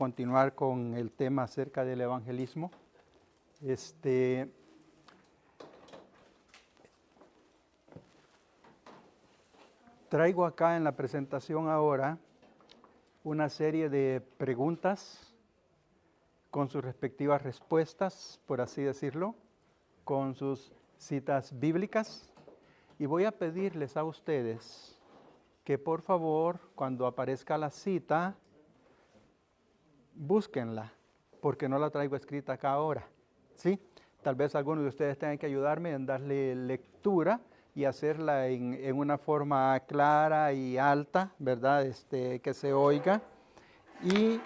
continuar con el tema acerca del evangelismo. Traigo acá en la presentación ahora una serie de preguntas con sus respectivas respuestas, por así decirlo, con sus citas bíblicas. Y voy a pedirles a ustedes que por favor, cuando aparezca la cita, búsquenla, porque no la traigo escrita acá ahora, ¿sí? Tal vez algunos de ustedes tengan que ayudarme en darle lectura y hacerla en una forma clara y alta, ¿verdad? Que se oiga. Y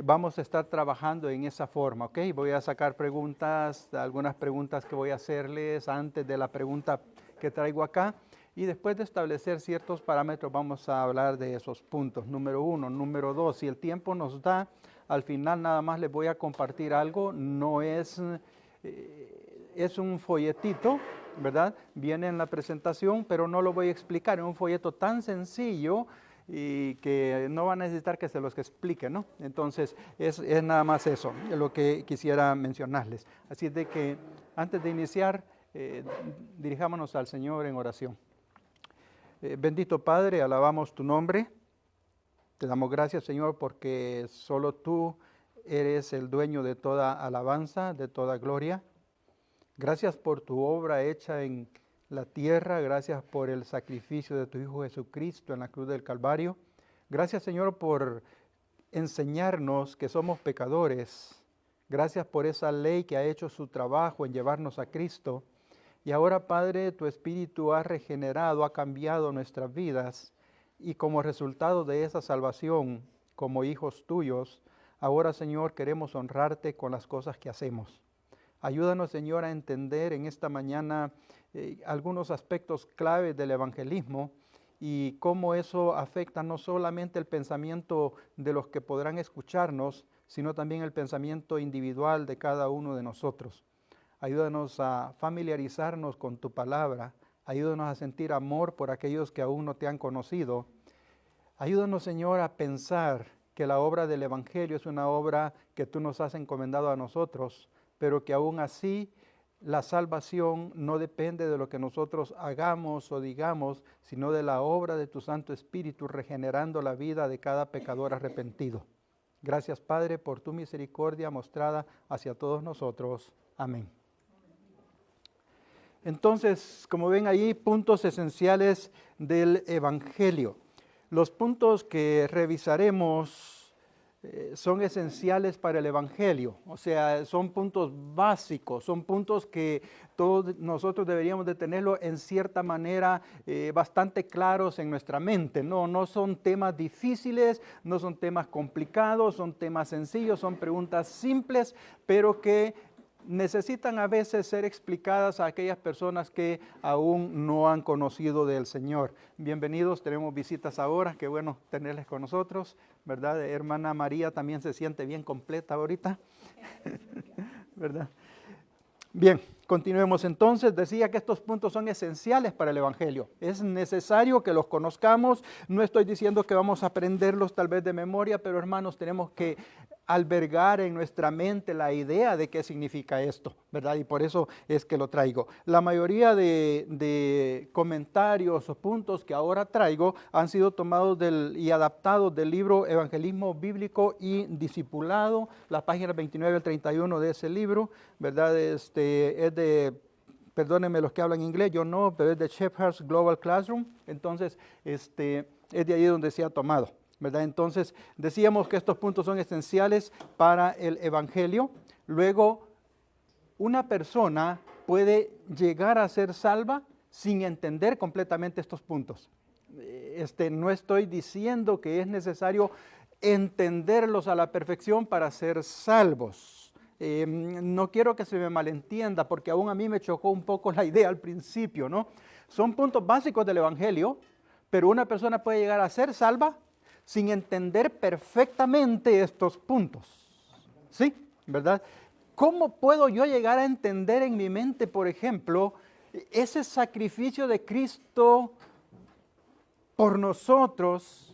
vamos a estar trabajando en esa forma, ¿ok? Voy a sacar preguntas, algunas preguntas que voy a hacerles antes de la pregunta que traigo acá. Y después de establecer ciertos parámetros vamos a hablar de esos puntos. Número 1, número 2, si el tiempo nos da, al final nada más les voy a compartir algo. No es, es un folletito, ¿verdad? Viene en la presentación, pero no lo voy a explicar. Es un folleto tan sencillo y que no va a necesitar que se los explique, ¿no? Entonces, es nada más eso, lo que quisiera mencionarles. Así de que antes de iniciar, dirijámonos al Señor en oración. Bendito Padre, alabamos tu nombre. Te damos gracias, Señor, porque solo tú eres el dueño de toda alabanza, de toda gloria. Gracias por tu obra hecha en la tierra. Gracias por el sacrificio de tu Hijo Jesucristo en la cruz del Calvario. Gracias, Señor, por enseñarnos que somos pecadores. Gracias por esa ley que ha hecho su trabajo en llevarnos a Cristo. Y ahora, Padre, tu Espíritu ha regenerado, ha cambiado nuestras vidas. Y como resultado de esa salvación, como hijos tuyos, ahora, Señor, queremos honrarte con las cosas que hacemos. Ayúdanos, Señor, a entender en esta mañana algunos aspectos claves del evangelismo y cómo eso afecta no solamente el pensamiento de los que podrán escucharnos, sino también el pensamiento individual de cada uno de nosotros. Ayúdanos a familiarizarnos con tu palabra. Ayúdanos a sentir amor por aquellos que aún no te han conocido. Ayúdanos, Señor, a pensar que la obra del Evangelio es una obra que tú nos has encomendado a nosotros, pero que aún así la salvación no depende de lo que nosotros hagamos o digamos, sino de la obra de tu Santo Espíritu regenerando la vida de cada pecador arrepentido. Gracias, Padre, por tu misericordia mostrada hacia todos nosotros. Amén. Entonces, como ven ahí, puntos esenciales del Evangelio. Los puntos que revisaremos son esenciales para el Evangelio, o sea, son puntos básicos, son puntos que todos nosotros deberíamos de tenerlo en cierta manera bastante claros en nuestra mente. No son temas difíciles, no son temas complicados, son temas sencillos, son preguntas simples, pero que necesitan a veces ser explicadas a aquellas personas que aún no han conocido del Señor. Bienvenidos, tenemos visitas ahora, qué bueno tenerles con nosotros, ¿verdad? Hermana María también se siente bien completa ahorita, ¿verdad? Bien, continuemos entonces. Decía que estos puntos son esenciales para el Evangelio. Es necesario que los conozcamos. No estoy diciendo que vamos a aprenderlos tal vez de memoria, pero hermanos, tenemos que albergar en nuestra mente la idea de qué significa esto, ¿verdad? Y por eso es que lo traigo. La mayoría de comentarios o puntos que ahora traigo han sido tomados y adaptados del libro Evangelismo Bíblico y Discipulado, las páginas 29 al 31 de ese libro, ¿verdad? Es de, perdónenme los que hablan inglés, yo no, pero es de Shepherd's Global Classroom, entonces es de ahí donde se ha tomado, ¿verdad? Entonces decíamos que estos puntos son esenciales para el Evangelio. Luego, una persona puede llegar a ser salva sin entender completamente estos puntos. No estoy diciendo que es necesario entenderlos a la perfección para ser salvos. No quiero que se me malentienda, porque aún a mí me chocó un poco la idea al principio, ¿no? Son puntos básicos del Evangelio, pero una persona puede llegar a ser salva sin entender perfectamente estos puntos. ¿Sí? ¿Verdad? ¿Cómo puedo yo llegar a entender en mi mente, por ejemplo, ese sacrificio de Cristo por nosotros,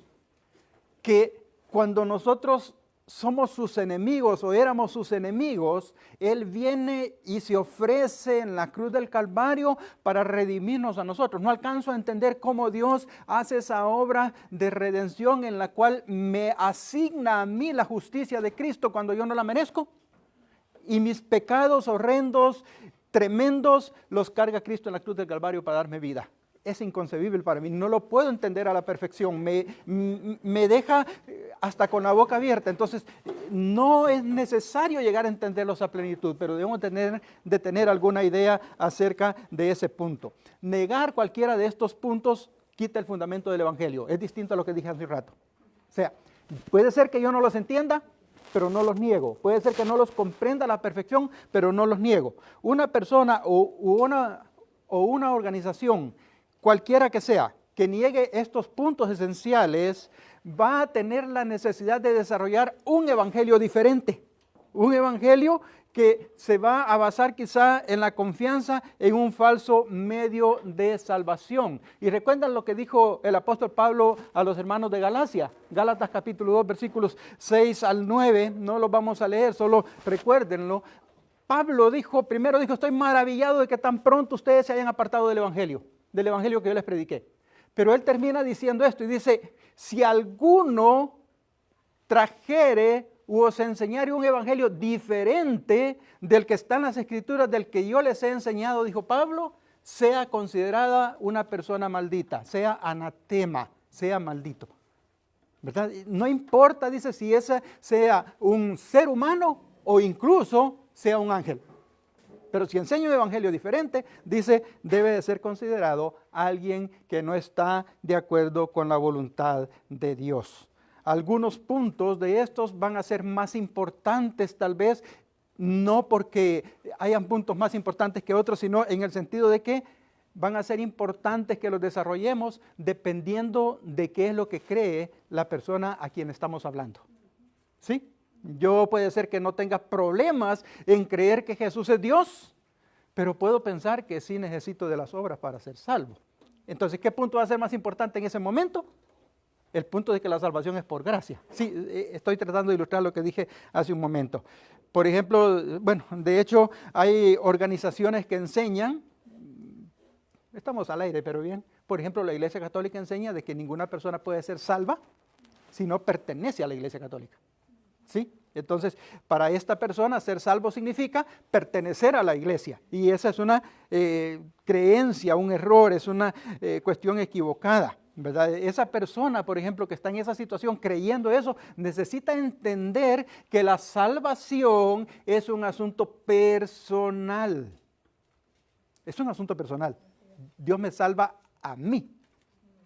que cuando nosotros somos sus enemigos o éramos sus enemigos, Él viene y se ofrece en la cruz del Calvario para redimirnos a nosotros. No alcanzo a entender cómo Dios hace esa obra de redención en la cual me asigna a mí la justicia de Cristo cuando yo no la merezco. Y mis pecados horrendos, tremendos, los carga Cristo en la cruz del Calvario para darme vida. Es inconcebible para mí, no lo puedo entender a la perfección, me deja hasta con la boca abierta. Entonces, no es necesario llegar a entenderlos a plenitud, pero debemos de tener alguna idea acerca de ese punto. Negar cualquiera de estos puntos quita el fundamento del Evangelio, es distinto a lo que dije hace un rato. O sea, puede ser que yo no los entienda, pero no los niego. Puede ser que no los comprenda a la perfección, pero no los niego. Una persona o una organización, cualquiera que sea, que niegue estos puntos esenciales, va a tener la necesidad de desarrollar un evangelio diferente. Un evangelio que se va a basar quizá en la confianza en un falso medio de salvación. Y recuerdan lo que dijo el apóstol Pablo a los hermanos de Galacia. Gálatas capítulo 2, versículos 6 al 9. No los vamos a leer, solo recuérdenlo. Pablo primero dijo, estoy maravillado de que tan pronto ustedes se hayan apartado del evangelio que yo les prediqué. Pero él termina diciendo esto y dice, si alguno trajere u os enseñare un evangelio diferente del que está en las escrituras, del que yo les he enseñado, dijo Pablo, sea considerada una persona maldita, sea anatema, sea maldito. ¿Verdad? No importa, dice, si ese sea un ser humano o incluso sea un ángel. Pero si enseña un evangelio diferente, dice, debe de ser considerado alguien que no está de acuerdo con la voluntad de Dios. Algunos puntos de estos van a ser más importantes tal vez, no porque hayan puntos más importantes que otros, sino en el sentido de que van a ser importantes que los desarrollemos dependiendo de qué es lo que cree la persona a quien estamos hablando. ¿Sí? Yo puede ser que no tenga problemas en creer que Jesús es Dios, pero puedo pensar que sí necesito de las obras para ser salvo. Entonces, ¿qué punto va a ser más importante en ese momento? El punto de que la salvación es por gracia. Sí, estoy tratando de ilustrar lo que dije hace un momento. Por ejemplo, bueno, de hecho hay organizaciones que enseñan, estamos al aire, pero bien, por ejemplo, la Iglesia Católica enseña de que ninguna persona puede ser salva si no pertenece a la Iglesia Católica. ¿Sí? Entonces, para esta persona ser salvo significa pertenecer a la iglesia. Y esa es una creencia, un error, es una cuestión equivocada, ¿verdad? Esa persona, por ejemplo, que está en esa situación creyendo eso, necesita entender que la salvación es un asunto personal. Es un asunto personal. Dios me salva a mí,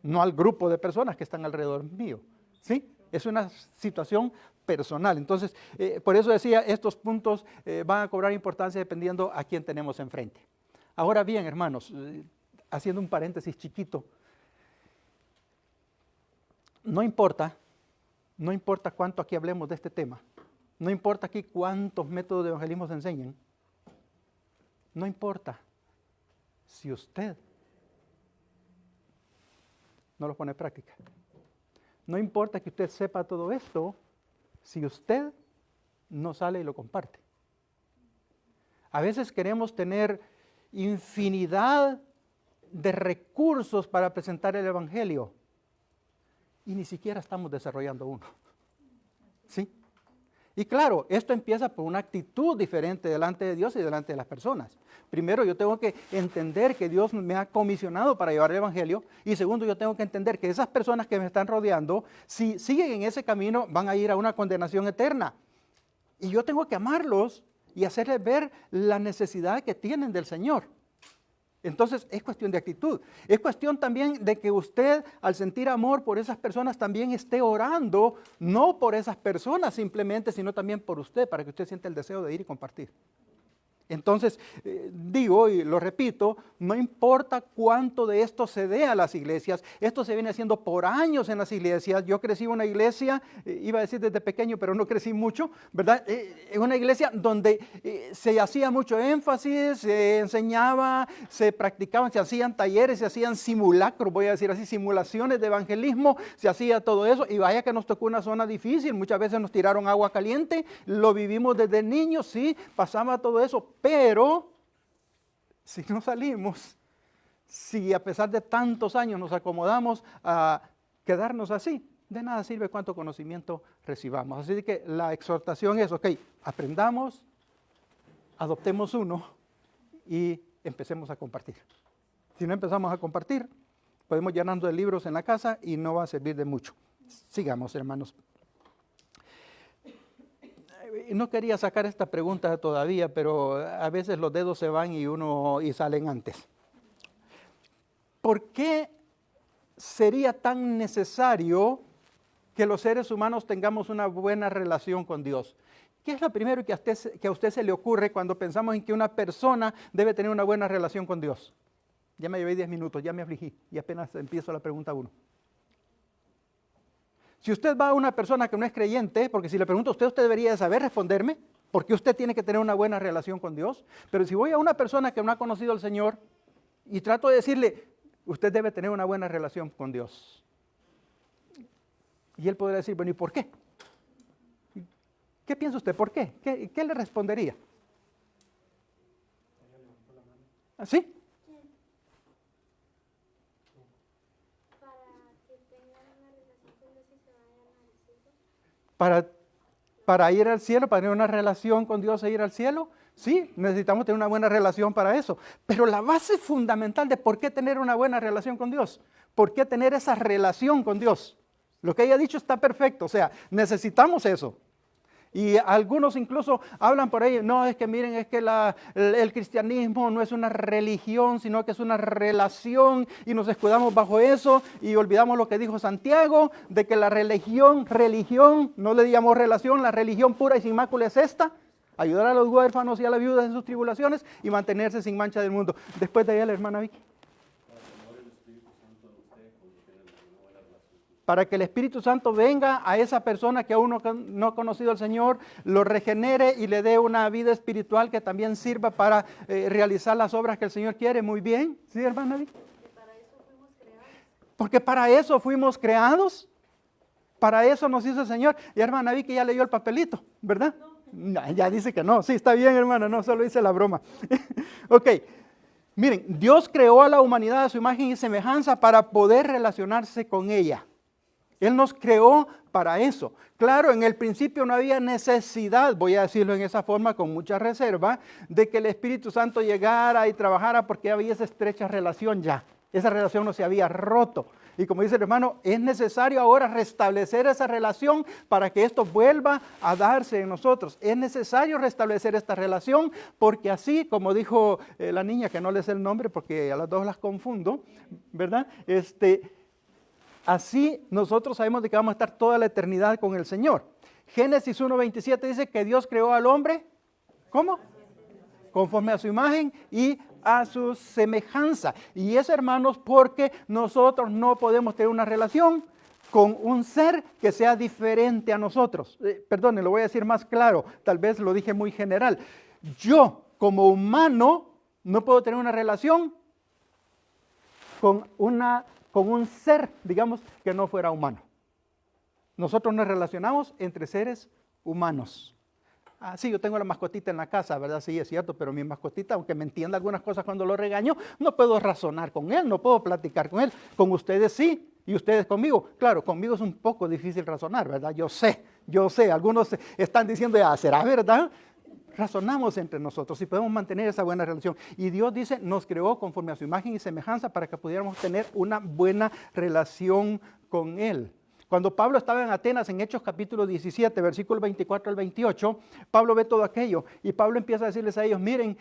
no al grupo de personas que están alrededor mío. ¿Sí? Es una situación personal. Entonces, por eso decía, estos puntos van a cobrar importancia dependiendo a quién tenemos enfrente. Ahora bien, hermanos, haciendo un paréntesis chiquito, no importa cuánto aquí hablemos de este tema, no importa aquí cuántos métodos de evangelismo se enseñen, no importa si usted no los pone en práctica. No importa que usted sepa todo esto, si usted no sale y lo comparte. A veces queremos tener infinidad de recursos para presentar el evangelio y ni siquiera estamos desarrollando uno. ¿Sí? Y claro, esto empieza por una actitud diferente delante de Dios y delante de las personas. Primero, yo tengo que entender que Dios me ha comisionado para llevar el evangelio. Y segundo, yo tengo que entender que esas personas que me están rodeando, si siguen en ese camino, van a ir a una condenación eterna. Y yo tengo que amarlos y hacerles ver la necesidad que tienen del Señor. Entonces, es cuestión de actitud. Es cuestión también de que usted, al sentir amor por esas personas, también esté orando, no por esas personas simplemente, sino también por usted, para que usted sienta el deseo de ir y compartir. Entonces, digo y lo repito, no importa cuánto de esto se dé a las iglesias, esto se viene haciendo por años en las iglesias. Yo crecí en una iglesia, iba a decir desde pequeño, pero no crecí mucho, ¿verdad? En una iglesia donde se hacía mucho énfasis, se enseñaba, se practicaban, se hacían talleres, se hacían simulacros, voy a decir así, simulaciones de evangelismo, se hacía todo eso. Y vaya que nos tocó una zona difícil, muchas veces nos tiraron agua caliente, lo vivimos desde niños, sí, pasaba todo eso. Pero si no salimos, si a pesar de tantos años nos acomodamos a quedarnos así, de nada sirve cuánto conocimiento recibamos. Así que la exhortación es, ok, aprendamos, adoptemos uno y empecemos a compartir. Si no empezamos a compartir, podemos llenando de libros en la casa y no va a servir de mucho. Sigamos, hermanos. No quería sacar esta pregunta todavía, pero a veces los dedos se van y salen antes. ¿Por qué sería tan necesario que los seres humanos tengamos una buena relación con Dios? ¿Qué es lo primero que a usted se le ocurre cuando pensamos en que una persona debe tener una buena relación con Dios? Ya me llevé 10 minutos, ya me afligí y apenas empiezo la pregunta 1. Si usted va a una persona que no es creyente, porque si le pregunto a usted, usted debería de saber responderme, porque usted tiene que tener una buena relación con Dios. Pero si voy a una persona que no ha conocido al Señor y trato de decirle, usted debe tener una buena relación con Dios. Y él podría decir, bueno, ¿y por qué? ¿Qué piensa usted? ¿Por qué? ¿Qué le respondería? ¿Sí? Para ir al cielo, para tener una relación con Dios e ir al cielo, sí, necesitamos tener una buena relación para eso. Pero la base fundamental de por qué tener una buena relación con Dios, por qué tener esa relación con Dios, lo que haya dicho está perfecto, o sea, necesitamos eso. Y algunos incluso hablan por ahí, no, es que miren, es que el cristianismo no es una religión, sino que es una relación y nos escudamos bajo eso y olvidamos lo que dijo Santiago, de que la religión, no le digamos relación, la religión pura y sin mácula es esta, ayudar a los huérfanos y a las viudas en sus tribulaciones y mantenerse sin mancha del mundo. Después de ella la hermana Vicky. Para que el Espíritu Santo venga a esa persona que aún no ha conocido al Señor, lo regenere y le dé una vida espiritual que también sirva para realizar las obras que el Señor quiere. Muy bien, ¿sí, hermana Vicky? Porque para eso fuimos creados, para eso nos hizo el Señor. Y hermana Vicky ya leyó el papelito, ¿verdad? No, ya dice que no, sí, está bien, hermana, no, solo hice la broma. Ok. Miren, Dios creó a la humanidad a su imagen y semejanza para poder relacionarse con ella. Él nos creó para eso. Claro, en el principio no había necesidad, voy a decirlo en esa forma con mucha reserva, de que el Espíritu Santo llegara y trabajara porque había esa estrecha relación ya. Esa relación no se había roto. Y como dice el hermano, es necesario ahora restablecer esa relación para que esto vuelva a darse en nosotros. Es necesario restablecer esta relación porque así, como dijo la niña, que no le sé el nombre porque a las dos las confundo, ¿verdad? Así nosotros sabemos de que vamos a estar toda la eternidad con el Señor. Génesis 1:27 dice que Dios creó al hombre, ¿cómo? Conforme a su imagen y a su semejanza. Y es, hermanos, porque nosotros no podemos tener una relación con un ser que sea diferente a nosotros. Perdón, lo voy a decir más claro, tal vez lo dije muy general. Yo, como humano, no puedo tener una relación con un ser, digamos, que no fuera humano. Nosotros nos relacionamos entre seres humanos. Ah, sí, yo tengo la mascotita en la casa, ¿verdad? Sí, es cierto, pero mi mascotita, aunque me entienda algunas cosas cuando lo regaño, no puedo razonar con él, no puedo platicar con él. Con ustedes sí, y ustedes conmigo. Claro, conmigo es un poco difícil razonar, ¿verdad? Yo sé. Algunos están diciendo, ¿será verdad? Razonamos entre nosotros y podemos mantener esa buena relación. Y Dios dice, nos creó conforme a su imagen y semejanza para que pudiéramos tener una buena relación con Él. Cuando Pablo estaba en Atenas, en Hechos capítulo 17, versículo 24 al 28, Pablo ve todo aquello y Pablo empieza a decirles a ellos, miren,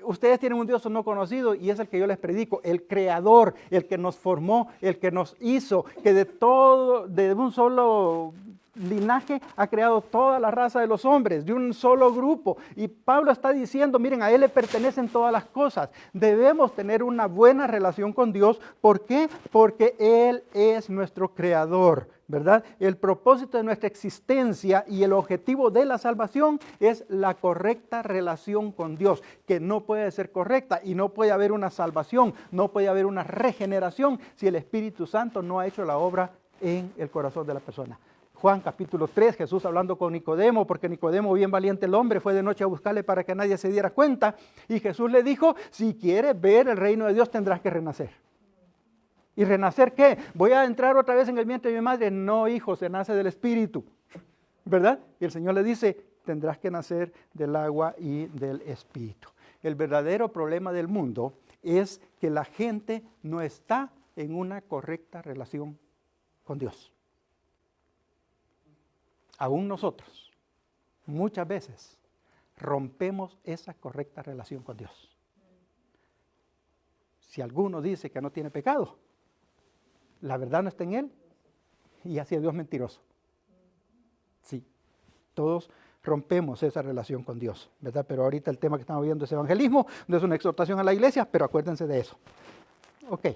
ustedes tienen un Dios no conocido y es el que yo les predico, el creador, el que nos formó, el que nos hizo, que de un solo linaje ha creado toda la raza de los hombres, de un solo grupo. Y Pablo está diciendo, miren, a Él le pertenecen todas las cosas. Debemos tener una buena relación con Dios. ¿Por qué? Porque Él es nuestro creador, ¿verdad? El propósito de nuestra existencia y el objetivo de la salvación es la correcta relación con Dios, que no puede ser correcta y no puede haber una salvación, no puede haber una regeneración si el Espíritu Santo no ha hecho la obra en el corazón de la persona. Juan capítulo 3, Jesús hablando con Nicodemo, porque Nicodemo, bien valiente el hombre, fue de noche a buscarle para que nadie se diera cuenta, y Jesús le dijo, si quieres ver el reino de Dios tendrás que renacer. ¿Y renacer qué? ¿Voy a entrar otra vez en el vientre de mi madre? No, hijo, se nace del Espíritu, ¿verdad? Y el Señor le dice, tendrás que nacer del agua y del Espíritu. El verdadero problema del mundo es que la gente no está en una correcta relación con Dios. Aún nosotros, muchas veces, rompemos esa correcta relación con Dios. Si alguno dice que no tiene pecado, la verdad no está en él y hace a Dios mentiroso. Sí, todos rompemos esa relación con Dios, ¿verdad? Pero ahorita el tema que estamos viendo es evangelismo, no es una exhortación a la iglesia, pero acuérdense de eso. Ok.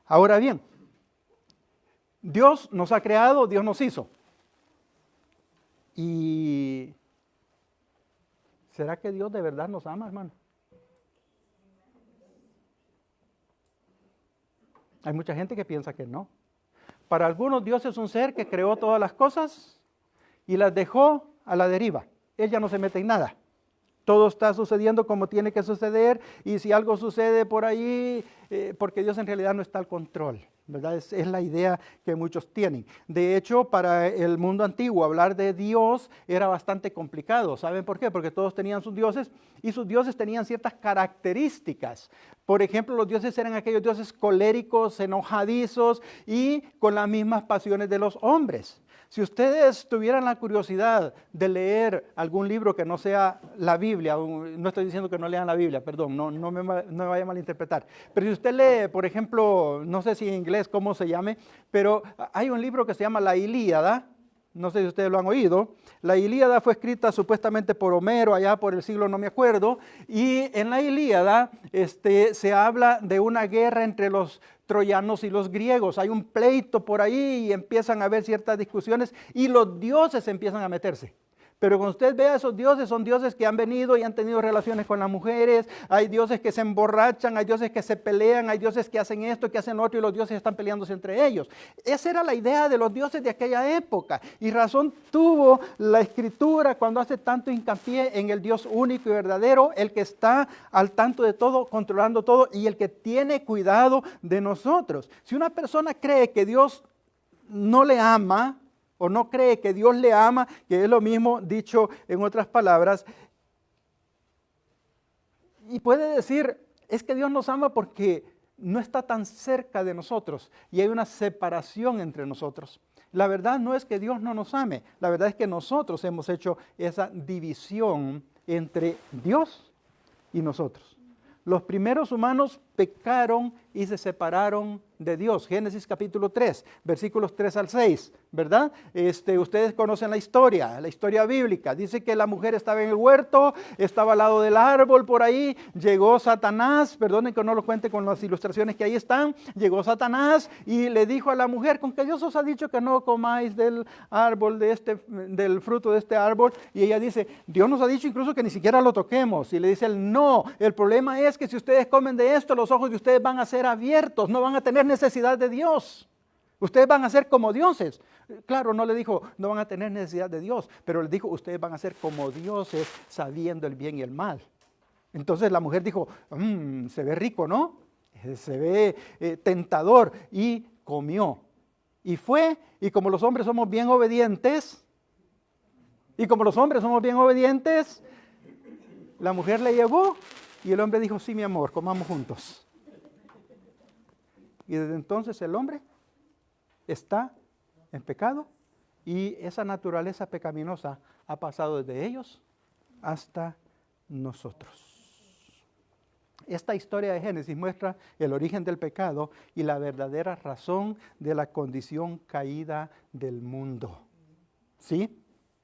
Ahora bien, Dios nos ha creado, Dios nos hizo. ¿Y será que Dios de verdad nos ama, hermano? Hay mucha gente que piensa que no. Para algunos Dios es un ser que creó todas las cosas y las dejó a la deriva. Él ya no se mete en nada. Todo está sucediendo como tiene que suceder y si algo sucede por ahí, porque Dios en realidad no está al control, ¿verdad? Es la idea que muchos tienen. De hecho, para el mundo antiguo hablar de Dios era bastante complicado. ¿Saben por qué? Porque todos tenían sus dioses y sus dioses tenían ciertas características. Por ejemplo, los dioses eran aquellos dioses coléricos, enojadizos y con las mismas pasiones de los hombres. Si ustedes tuvieran la curiosidad de leer algún libro que no sea la Biblia, no estoy diciendo que no lean la Biblia, perdón, no me vaya a malinterpretar, pero si usted lee, por ejemplo, no sé si en inglés cómo se llame, pero hay un libro que se llama La Ilíada, no sé si ustedes lo han oído. La Ilíada fue escrita supuestamente por Homero, allá por el siglo no me acuerdo, y en la Ilíada se habla de una guerra entre los troyanos y los griegos. Hay un pleito por ahí y empiezan a haber ciertas discusiones y los dioses empiezan a meterse. Pero cuando usted ve a esos dioses, son dioses que han venido y han tenido relaciones con las mujeres, hay dioses que se emborrachan, hay dioses que se pelean, hay dioses que hacen esto, que hacen lo otro y los dioses están peleándose entre ellos. Esa era la idea de los dioses de aquella época y razón tuvo la Escritura cuando hace tanto hincapié en el Dios único y verdadero, el que está al tanto de todo, controlando todo y el que tiene cuidado de nosotros. Si una persona cree que Dios no le ama, o no cree que Dios le ama, que es lo mismo dicho en otras palabras, y puede decir, es que Dios nos ama porque no está tan cerca de nosotros y hay una separación entre nosotros. La verdad no es que Dios no nos ame, la verdad es que nosotros hemos hecho esa división entre Dios y nosotros. Los primeros humanos pecaron y se separaron de Dios. Génesis capítulo 3, versículos 3 al 6, ¿verdad? Ustedes conocen la historia bíblica. Dice que la mujer estaba en el huerto, estaba al lado del árbol por ahí, llegó Satanás, perdonen que no lo cuente con las ilustraciones que ahí están, llegó Satanás y le dijo a la mujer, con que Dios os ha dicho que no comáis del árbol del fruto de este árbol, y ella dice, Dios nos ha dicho incluso que ni siquiera lo toquemos, y le dice él, no, el problema es que si ustedes comen de esto, los ojos de ustedes van a ser abiertos, no van a tener necesidad de Dios. Ustedes van a ser como dioses. Claro, no le dijo, no van a tener necesidad de Dios, pero le dijo, ustedes van a ser como dioses sabiendo el bien y el mal. Entonces la mujer dijo, se ve rico, ¿no? Se ve tentador, y comió. Y fue, y como los hombres somos bien obedientes, la mujer le llevó y el hombre dijo, sí, mi amor, comamos juntos. Y desde entonces el hombre está en pecado y esa naturaleza pecaminosa ha pasado desde ellos hasta nosotros. Esta historia de Génesis muestra el origen del pecado y la verdadera razón de la condición caída del mundo. ¿sí?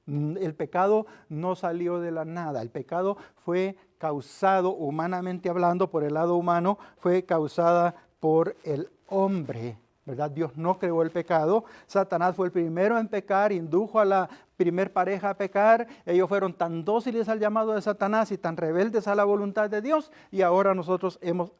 El pecado no salió de la nada, el pecado fue causado, humanamente hablando, por el lado humano, fue causada por el hombre, ¿verdad? Dios no creó el pecado, Satanás fue el primero en pecar, indujo a la primer pareja a pecar, ellos fueron tan dóciles al llamado de Satanás y tan rebeldes a la voluntad de Dios, y ahora nosotros hemos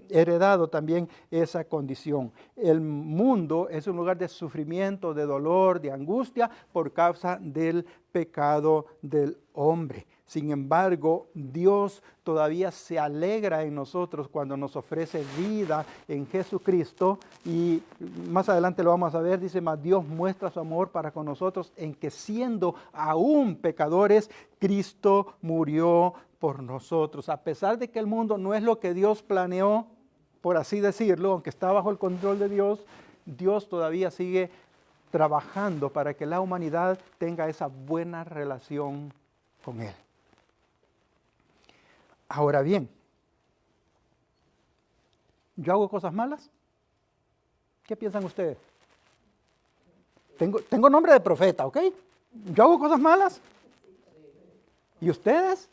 heredado también esa condición. El mundo es un lugar de sufrimiento, de dolor, de angustia por causa del pecado del hombre. Sin embargo, Dios todavía se alegra en nosotros cuando nos ofrece vida en Jesucristo, y más adelante lo vamos a ver, dice, mas Dios muestra su amor para con nosotros en que siendo aún pecadores, Cristo murió por nosotros. A pesar de que el mundo no es lo que Dios planeó, por así decirlo, aunque está bajo el control de Dios, Dios todavía sigue trabajando para que la humanidad tenga esa buena relación con Él. Ahora bien, ¿yo hago cosas malas? ¿Qué piensan ustedes? Tengo nombre de profeta, ¿ok? ¿Yo hago cosas malas? ¿Y ustedes?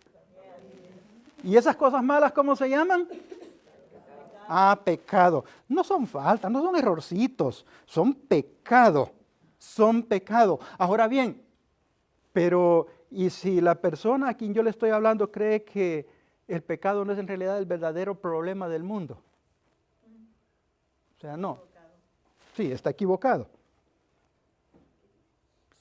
¿Y esas cosas malas cómo se llaman? Pecado. No son faltas, no son errorcitos, son pecado. Son pecado. Ahora bien, pero ¿y si la persona a quien yo le estoy hablando cree que el pecado no es en realidad el verdadero problema del mundo? O sea, no. Sí, está equivocado.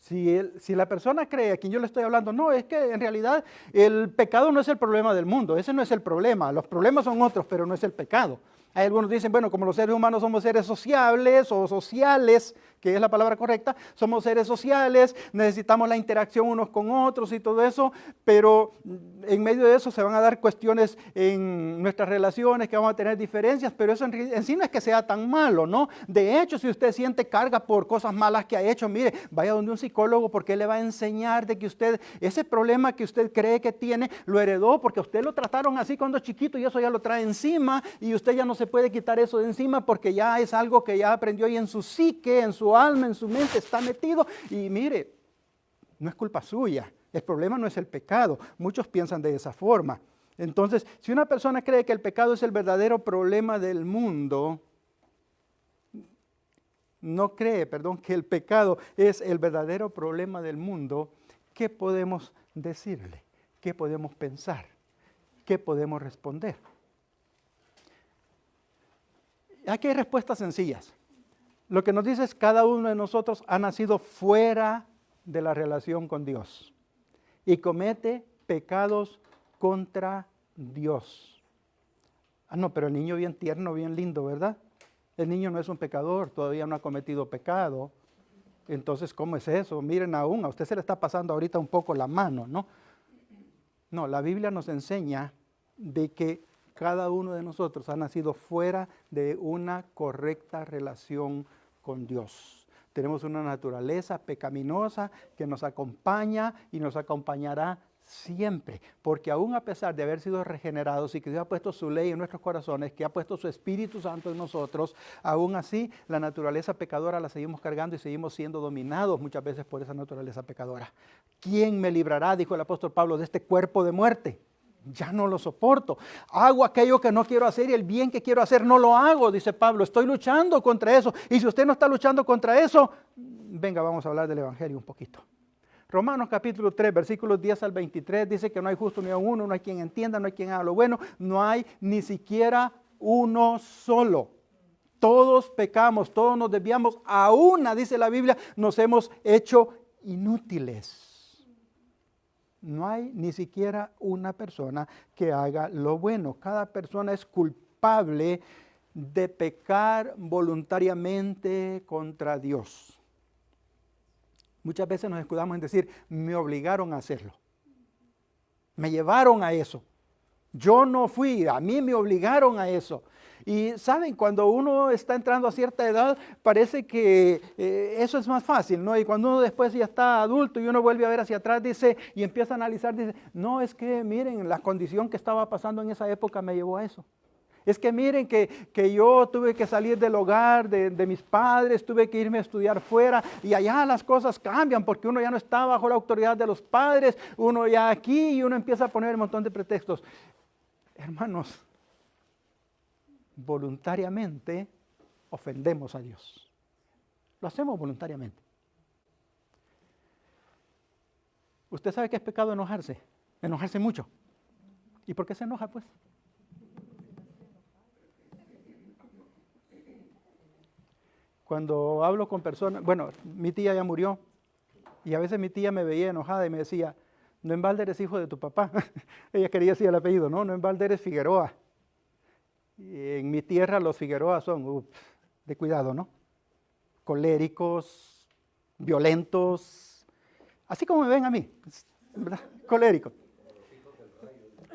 Si la persona cree a quien yo le estoy hablando, no, es que en realidad el pecado no es el problema del mundo, ese no es el problema, los problemas son otros, pero no es el pecado. Hay algunos dicen, bueno, como los seres humanos somos seres sociables o sociales, que es la palabra correcta, somos seres sociales, necesitamos la interacción unos con otros y todo eso, pero en medio de eso se van a dar cuestiones en nuestras relaciones, que vamos a tener diferencias, pero eso en sí no es que sea tan malo, ¿no? De hecho, si usted siente carga por cosas malas que ha hecho, mire, vaya donde un psicólogo porque él le va a enseñar de que usted, ese problema que usted cree que tiene, lo heredó porque a usted lo trataron así cuando chiquito y eso ya lo trae encima y usted ya no se puede quitar eso de encima porque ya es algo que ya aprendió y en su psique, en su alma, en su mente está metido. Y mire, no es culpa suya, el problema no es el pecado. Muchos piensan de esa forma. Entonces, si una persona cree que el pecado es el verdadero problema del mundo, no cree, que el pecado es el verdadero problema del mundo, ¿qué podemos decirle? ¿Qué podemos pensar? ¿Qué podemos responder? Aquí hay respuestas sencillas. Lo que nos dice es que cada uno de nosotros ha nacido fuera de la relación con Dios y comete pecados contra Dios. No, pero el niño bien tierno, bien lindo, ¿verdad? El niño no es un pecador, todavía no ha cometido pecado. Entonces, ¿cómo es eso? Miren aún, a usted se le está pasando ahorita un poco la mano, ¿no? No, la Biblia nos enseña de que cada uno de nosotros ha nacido fuera de una correcta relación con Dios. Tenemos una naturaleza pecaminosa que nos acompaña y nos acompañará siempre, porque aún a pesar de haber sido regenerados y que Dios ha puesto su ley en nuestros corazones, que ha puesto su Espíritu Santo en nosotros, aún así la naturaleza pecadora la seguimos cargando y seguimos siendo dominados muchas veces por esa naturaleza pecadora. ¿Quién me librará, dijo el apóstol Pablo, de este cuerpo de muerte? Ya no lo soporto. Hago aquello que no quiero hacer y el bien que quiero hacer no lo hago, dice Pablo. Estoy luchando contra eso. Y si usted no está luchando contra eso, venga, vamos a hablar del Evangelio un poquito. Romanos capítulo 3, versículos 10 al 23, dice que no hay justo ni uno, no hay quien entienda, no hay quien haga lo bueno, no hay ni siquiera uno solo. Todos pecamos, todos nos desviamos, a una, dice la Biblia, nos hemos hecho inútiles. No hay ni siquiera una persona que haga lo bueno. Cada persona es culpable de pecar voluntariamente contra Dios. Muchas veces nos escudamos en decir, me obligaron a hacerlo. Me llevaron a eso. Yo no fui, a mí me obligaron a eso. Y saben, cuando uno está entrando a cierta edad, parece que eso es más fácil, ¿no? Y cuando uno después ya está adulto y uno vuelve a ver hacia atrás, dice, y empieza a analizar, dice, no, es que miren, la condición que estaba pasando en esa época me llevó a eso. Es que miren que yo tuve que salir del hogar de mis padres, tuve que irme a estudiar fuera y allá las cosas cambian porque uno ya no está bajo la autoridad de los padres, uno ya aquí y uno empieza a poner un montón de pretextos. Hermanos, voluntariamente ofendemos a Dios. Lo hacemos voluntariamente. ¿Usted sabe que es pecado enojarse? Enojarse mucho. ¿Y por qué se enoja, pues? Cuando hablo con personas, bueno, mi tía ya murió, y a veces mi tía me veía enojada y me decía, no en balde eres hijo de tu papá. Ella quería decir el apellido, no en balde eres Figueroa. Y en mi tierra los Figueroa son, de cuidado, ¿no? Coléricos, violentos, así como me ven a mí, ¿verdad? Colérico.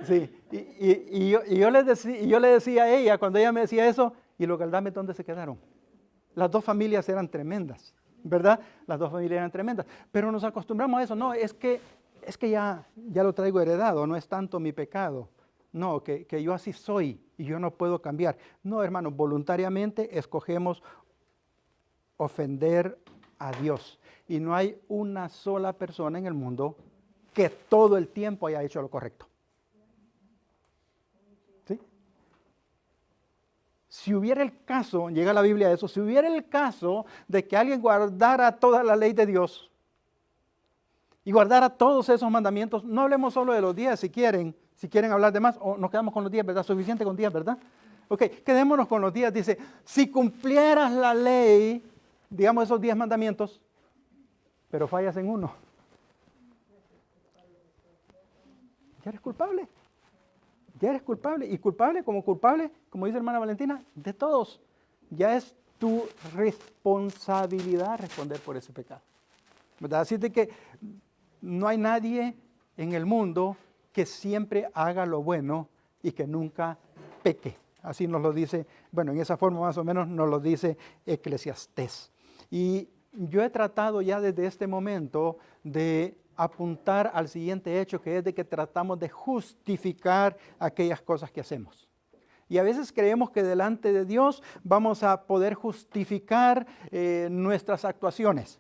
Sí, y yo le decía a ella, cuando ella me decía eso, ¿y los Galdames dónde se quedaron? Las dos familias eran tremendas, ¿verdad? Las dos familias eran tremendas, pero nos acostumbramos a eso. No, es que ya lo traigo heredado, no es tanto mi pecado. No, que yo así soy y yo no puedo cambiar. No, hermanos, voluntariamente escogemos ofender a Dios. Y no hay una sola persona en el mundo que todo el tiempo haya hecho lo correcto. ¿Sí? Si hubiera el caso, llega la Biblia a eso, si hubiera el caso de que alguien guardara toda la ley de Dios y guardara todos esos mandamientos, no hablemos solo de los 10 si quieren hablar de más, o nos quedamos con los 10, ¿verdad? Suficiente con 10, ¿verdad? Ok, quedémonos con los 10. Dice, si cumplieras la ley, digamos esos 10 mandamientos, pero fallas en uno, ya eres culpable. Ya eres culpable. Y culpable, como dice hermana Valentina, de todos. Ya es tu responsabilidad responder por ese pecado. ¿Verdad? Así de que no hay nadie en el mundo que siempre haga lo bueno y que nunca peque. Así nos lo dice, bueno, en esa forma más o menos nos lo dice Eclesiastés. Y yo he tratado ya desde este momento de apuntar al siguiente hecho, que es de que tratamos de justificar aquellas cosas que hacemos. Y a veces creemos que delante de Dios vamos a poder justificar nuestras actuaciones.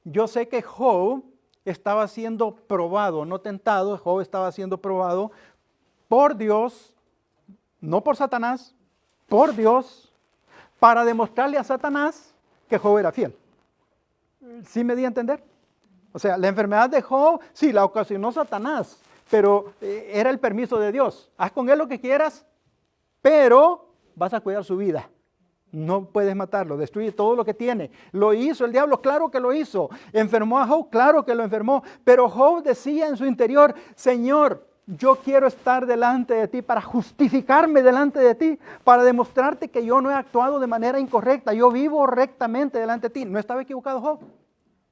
Yo sé que Job estaba siendo probado, no tentado, Job estaba siendo probado por Dios, no por Satanás, por Dios, para demostrarle a Satanás que Job era fiel. ¿Sí me di a entender? O sea, la enfermedad de Job, sí, la ocasionó Satanás, pero era el permiso de Dios. Haz con él lo que quieras, pero vas a cuidar su vida. No puedes matarlo, destruye todo lo que tiene. Lo hizo el diablo, claro que lo hizo. Enfermó a Job, claro que lo enfermó. Pero Job decía en su interior, Señor, yo quiero estar delante de ti para justificarme delante de ti, para demostrarte que yo no he actuado de manera incorrecta, yo vivo rectamente delante de ti. ¿No estaba equivocado Job?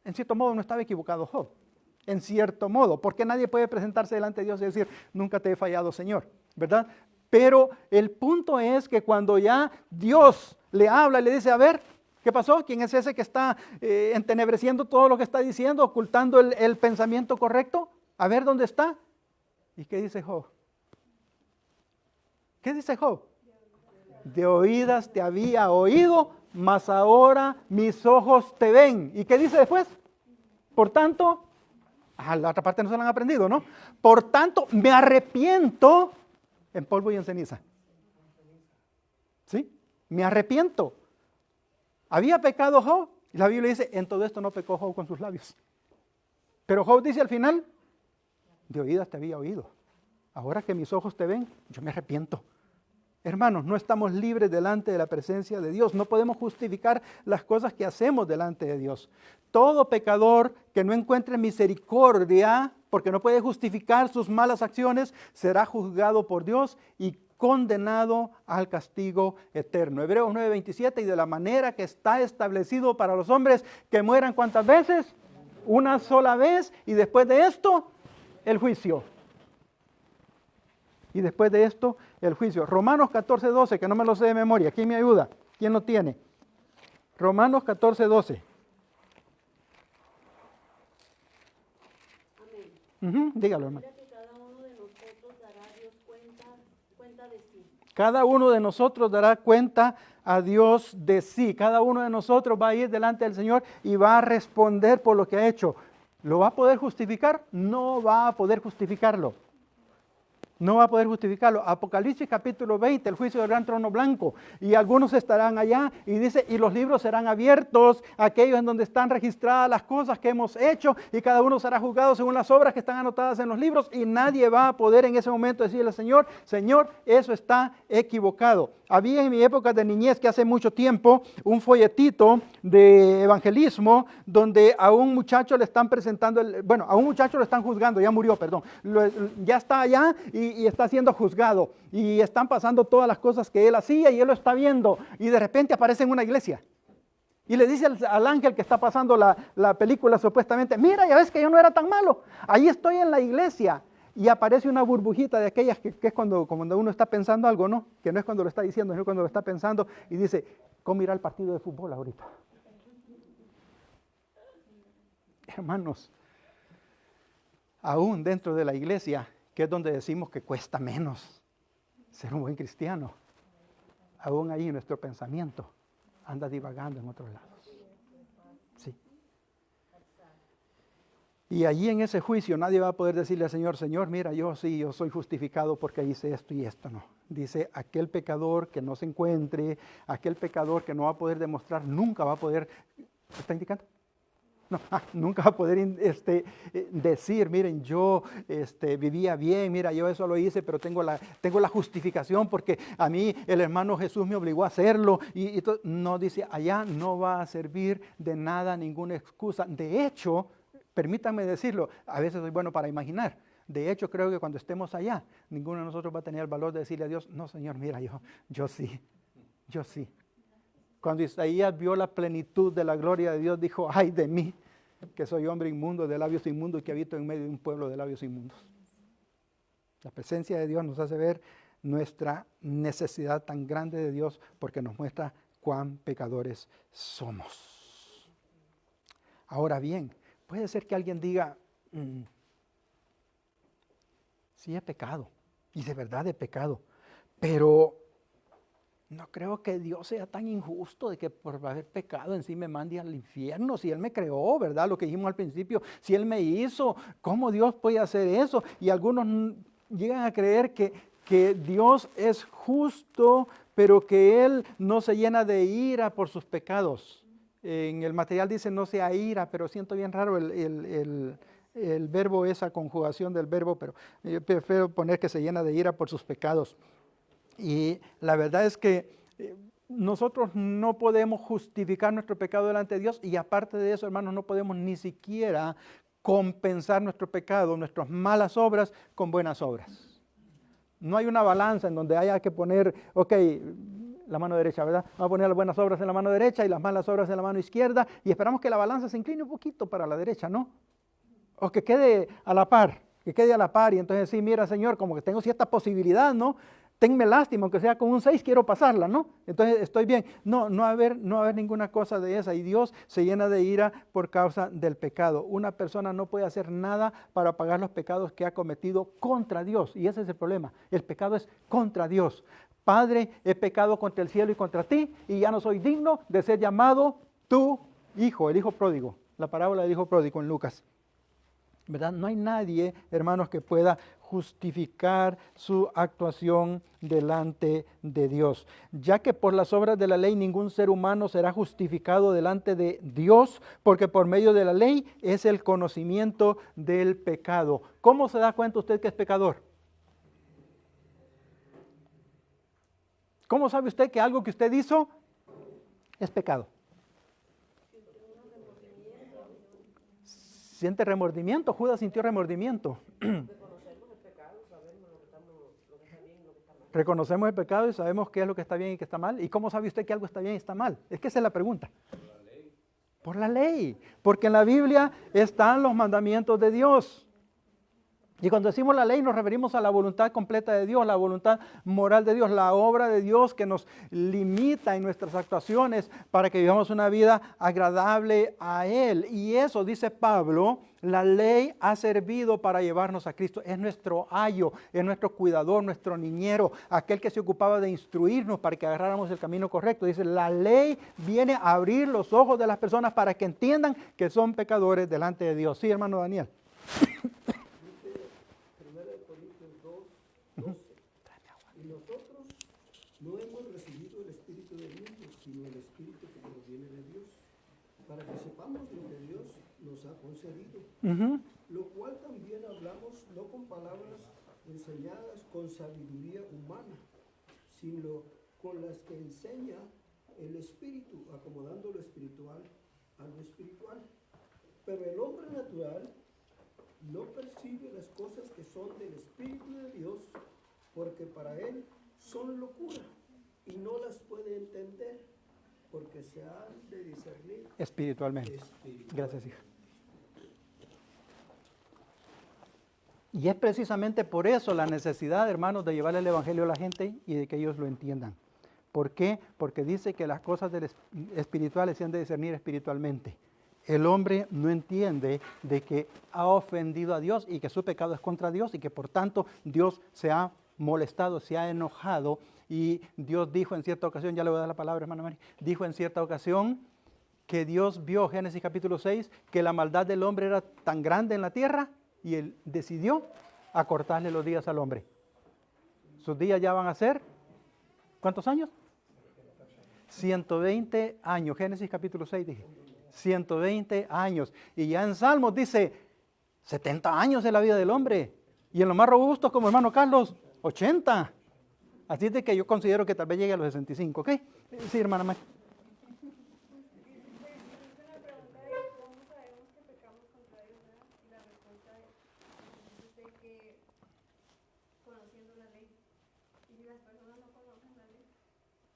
En cierto modo no estaba equivocado Job, en cierto modo, porque nadie puede presentarse delante de Dios y decir, nunca te he fallado, Señor, ¿verdad? Pero el punto es que cuando ya Dios le habla y le dice, a ver, ¿qué pasó? ¿Quién es ese que está entenebreciendo todo lo que está diciendo, ocultando el pensamiento correcto? A ver, ¿dónde está? ¿Y qué dice Job? ¿Qué dice Job? De oídas te había oído, mas ahora mis ojos te ven. ¿Y qué dice después? Por tanto, la otra parte no se la han aprendido, ¿no? Por tanto, me arrepiento en polvo y en ceniza. ¿Sí? Me arrepiento. ¿Había pecado Job? Y la Biblia dice, en todo esto no pecó Job con sus labios. Pero Job dice al final, de oídas te había oído. Ahora que mis ojos te ven, yo me arrepiento. Hermanos, no estamos libres delante de la presencia de Dios. No podemos justificar las cosas que hacemos delante de Dios. Todo pecador que no encuentre misericordia, porque no puede justificar sus malas acciones, será juzgado por Dios y condenado al castigo eterno. Hebreos 9:27, y de la manera que está establecido para los hombres que mueran ¿cuántas veces? Una sola vez, y después de esto, el juicio. Y después de esto, el juicio. Romanos 14:12, que no me lo sé de memoria. ¿Quién me ayuda? ¿Quién lo tiene? Romanos 14:12. Dígalo, hermano. Mira que cada uno de nosotros dará a Dios cuenta de sí. Cada uno de nosotros dará cuenta a Dios de sí. Cada uno de nosotros va a ir delante del Señor y va a responder por lo que ha hecho. ¿Lo va a poder justificar? No va a poder justificarlo. No va a poder justificarlo. Apocalipsis capítulo 20, el juicio del gran trono blanco. Y algunos estarán allá y dice, y los libros serán abiertos, aquellos en donde están registradas las cosas que hemos hecho, y cada uno será juzgado según las obras que están anotadas en los libros, y nadie va a poder en ese momento decirle al Señor, Señor, eso está equivocado. Había en mi época de niñez, que hace mucho tiempo, un folletito de evangelismo donde a un muchacho le están presentando, a un muchacho lo están juzgando, ya murió, perdón, ya está allá y está siendo juzgado y están pasando todas las cosas que él hacía y él lo está viendo y de repente aparece en una iglesia. Y le dice al ángel que está pasando la película supuestamente, mira, ya ves que yo no era tan malo, ahí estoy en la iglesia. Y aparece una burbujita de aquellas que es cuando uno está pensando algo, ¿no? Que no es cuando lo está diciendo, sino cuando lo está pensando y dice, ¿cómo irá el partido de fútbol ahorita? Hermanos, aún dentro de la iglesia, que es donde decimos que cuesta menos ser un buen cristiano, aún ahí nuestro pensamiento anda divagando en otros lados. Sí. Y allí en ese juicio nadie va a poder decirle al Señor, Señor, mira, yo soy justificado porque hice esto y esto. No. Dice, aquel pecador que no se encuentre, aquel pecador que no va a poder demostrar, nunca va a poder, ¿está indicando? No, nunca va a poder decir, miren, yo vivía bien, mira, yo eso lo hice, pero tengo la justificación porque a mí el hermano Jesús me obligó a hacerlo. No, dice, allá no va a servir de nada ninguna excusa. De hecho, permítanme decirlo, a veces soy bueno para imaginar. De hecho, creo que cuando estemos allá, ninguno de nosotros va a tener el valor de decirle a Dios, no, Señor, mira, yo sí. Cuando Isaías vio la plenitud de la gloria de Dios, dijo, ay de mí, que soy hombre inmundo, de labios inmundos, que habito en medio de un pueblo de labios inmundos. La presencia de Dios nos hace ver nuestra necesidad tan grande de Dios, porque nos muestra cuán pecadores somos. Ahora bien, puede ser que alguien diga, sí he pecado, y de verdad he pecado, pero no creo que Dios sea tan injusto de que por haber pecado en sí me mande al infierno. Si Él me creó, ¿verdad? Lo que dijimos al principio, si Él me hizo, ¿cómo Dios puede hacer eso? Y algunos llegan a creer que Dios es justo, pero que Él no se llena de ira por sus pecados. En el material dice no sea ira, pero siento bien raro el verbo, esa conjugación del verbo, pero yo prefiero poner que se llena de ira por sus pecados. Y la verdad es que nosotros no podemos justificar nuestro pecado delante de Dios y aparte de eso, hermanos, no podemos ni siquiera compensar nuestro pecado, nuestras malas obras con buenas obras. No hay una balanza en donde haya que poner, la mano derecha, ¿verdad? Vamos a poner las buenas obras en la mano derecha y las malas obras en la mano izquierda y esperamos que la balanza se incline un poquito para la derecha, ¿no? O que quede a la par, y entonces sí, mira, Señor, como que tengo cierta posibilidad, ¿no? Tenme lástima, aunque sea con un 6, quiero pasarla, ¿no? Entonces estoy bien. No va a haber ninguna cosa de esa. Y Dios se llena de ira por causa del pecado. Una persona no puede hacer nada para pagar los pecados que ha cometido contra Dios. Y ese es el problema. El pecado es contra Dios. Padre, he pecado contra el cielo y contra ti, y ya no soy digno de ser llamado tu hijo, el hijo pródigo. La parábola del hijo pródigo en Lucas. ¿Verdad? No hay nadie, hermanos, que pueda justificar su actuación delante de Dios, ya que por las obras de la ley ningún ser humano será justificado delante de Dios, porque por medio de la ley es el conocimiento del pecado. ¿Cómo se da cuenta usted que es pecador? ¿Cómo sabe usted que algo que usted hizo es pecado? ¿Siente remordimiento? Judas sintió remordimiento. Reconocemos el pecado y sabemos qué es lo que está bien y qué está mal. ¿Y cómo sabe usted que algo está bien y está mal? Es que esa es la pregunta. Por la ley. Porque en la Biblia están los mandamientos de Dios. Y cuando decimos la ley nos referimos a la voluntad completa de Dios, la voluntad moral de Dios, la obra de Dios que nos limita en nuestras actuaciones para que vivamos una vida agradable a Él. Y eso, dice Pablo, la ley ha servido para llevarnos a Cristo. Es nuestro ayo, es nuestro cuidador, nuestro niñero, aquel que se ocupaba de instruirnos para que agarráramos el camino correcto. Dice, la ley viene a abrir los ojos de las personas para que entiendan que son pecadores delante de Dios. Sí, hermano Daniel. Y nosotros no hemos recibido el Espíritu del mundo, sino el Espíritu que proviene de Dios, para que sepamos lo que Dios nos ha concedido. Lo cual también hablamos no con palabras enseñadas con sabiduría humana, sino con las que enseña el Espíritu, acomodando lo espiritual a lo espiritual. Pero el hombre natural no percibe las cosas que son del Espíritu de Dios, porque para él son locura y no las puede entender, porque se han de discernir Espiritualmente. Gracias, hija. Y es precisamente por eso la necesidad, hermanos, de llevarle el Evangelio a la gente y de que ellos lo entiendan. ¿Por qué? Porque dice que las cosas espirituales se han de discernir espiritualmente. El hombre no entiende de que ha ofendido a Dios y que su pecado es contra Dios y que por tanto Dios se ha molestado, se ha enojado, y Dios dijo en cierta ocasión, ya le voy a dar la palabra, hermana María, dijo en cierta ocasión que Dios vio, Génesis capítulo 6, que la maldad del hombre era tan grande en la tierra y Él decidió acortarle los días al hombre. Sus días ya van a ser, ¿cuántos años? 120 años, Génesis capítulo 6 dije, 120 años. Y ya en Salmos dice, 70 años es la vida del hombre. Y en los más robustos, como hermano Carlos, 80. Así es de que yo considero que tal vez llegue a los 65, ¿ok? Sí, hermana María.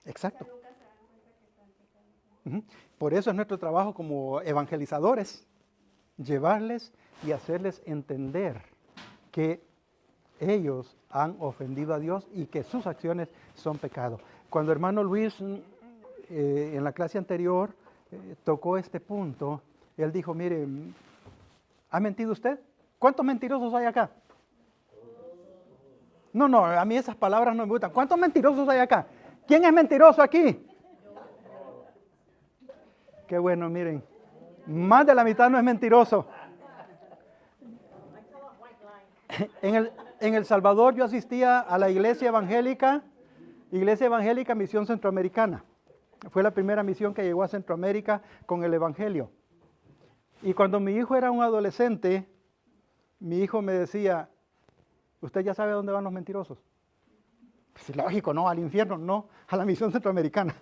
Exacto. Por eso es nuestro trabajo como evangelizadores, llevarles y hacerles entender que ellos han ofendido a Dios y que sus acciones son pecado. Cuando hermano Luis en la clase anterior tocó este punto, él dijo, mire, ¿ha mentido usted? ¿Cuántos mentirosos hay acá? No, a mí esas palabras no me gustan. ¿Cuántos mentirosos hay acá? ¿Quién es mentiroso aquí? Qué bueno, miren, más de la mitad no es mentiroso. En El Salvador yo asistía a la Iglesia Evangélica Misión Centroamericana. Fue la primera misión que llegó a Centroamérica con el Evangelio. Y cuando mi hijo era un adolescente, mi hijo me decía, ¿usted ya sabe a dónde van los mentirosos? Pues lógico, no, al infierno, no, a la Misión Centroamericana.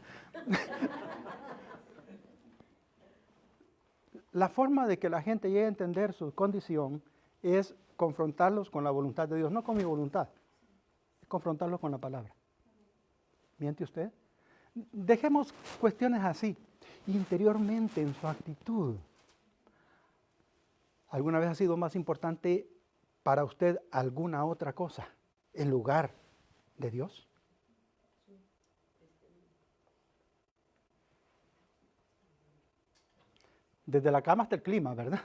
La forma de que la gente llegue a entender su condición es confrontarlos con la voluntad de Dios, no con mi voluntad, es confrontarlos con la palabra. ¿Miente usted? Dejemos cuestiones así, interiormente en su actitud. ¿Alguna vez ha sido más importante para usted alguna otra cosa en lugar de Dios? Desde la cama hasta el clima, ¿verdad?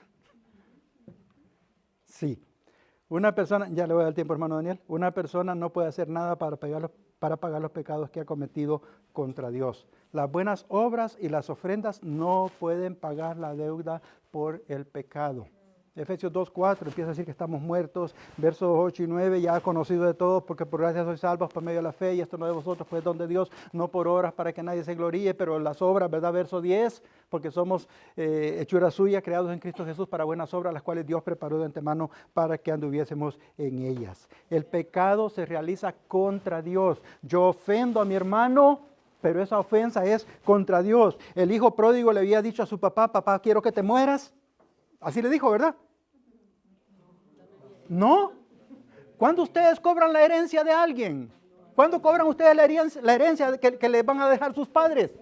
Sí. Una persona, ya le voy a dar tiempo, hermano Daniel, una persona no puede hacer nada para pagar los pecados que ha cometido contra Dios. Las buenas obras y las ofrendas no pueden pagar la deuda por el pecado. Efesios 2:4 empieza a decir que estamos muertos. Versos 8 y 9, ya conocido de todos, porque por gracia sois salvos por medio de la fe, y esto no de vosotros, pues don de Dios, no por obras para que nadie se gloríe, pero las obras, ¿verdad? Verso 10, porque somos hechura suya, creados en Cristo Jesús para buenas obras, las cuales Dios preparó de antemano para que anduviésemos en ellas. El pecado se realiza contra Dios. Yo ofendo a mi hermano, pero esa ofensa es contra Dios. El hijo pródigo le había dicho a su papá, papá, quiero que te mueras. Así le dijo, ¿verdad? ¿No? ¿Cuándo ustedes cobran la herencia de alguien? ¿Cuándo cobran ustedes la herencia que les van a dejar sus padres?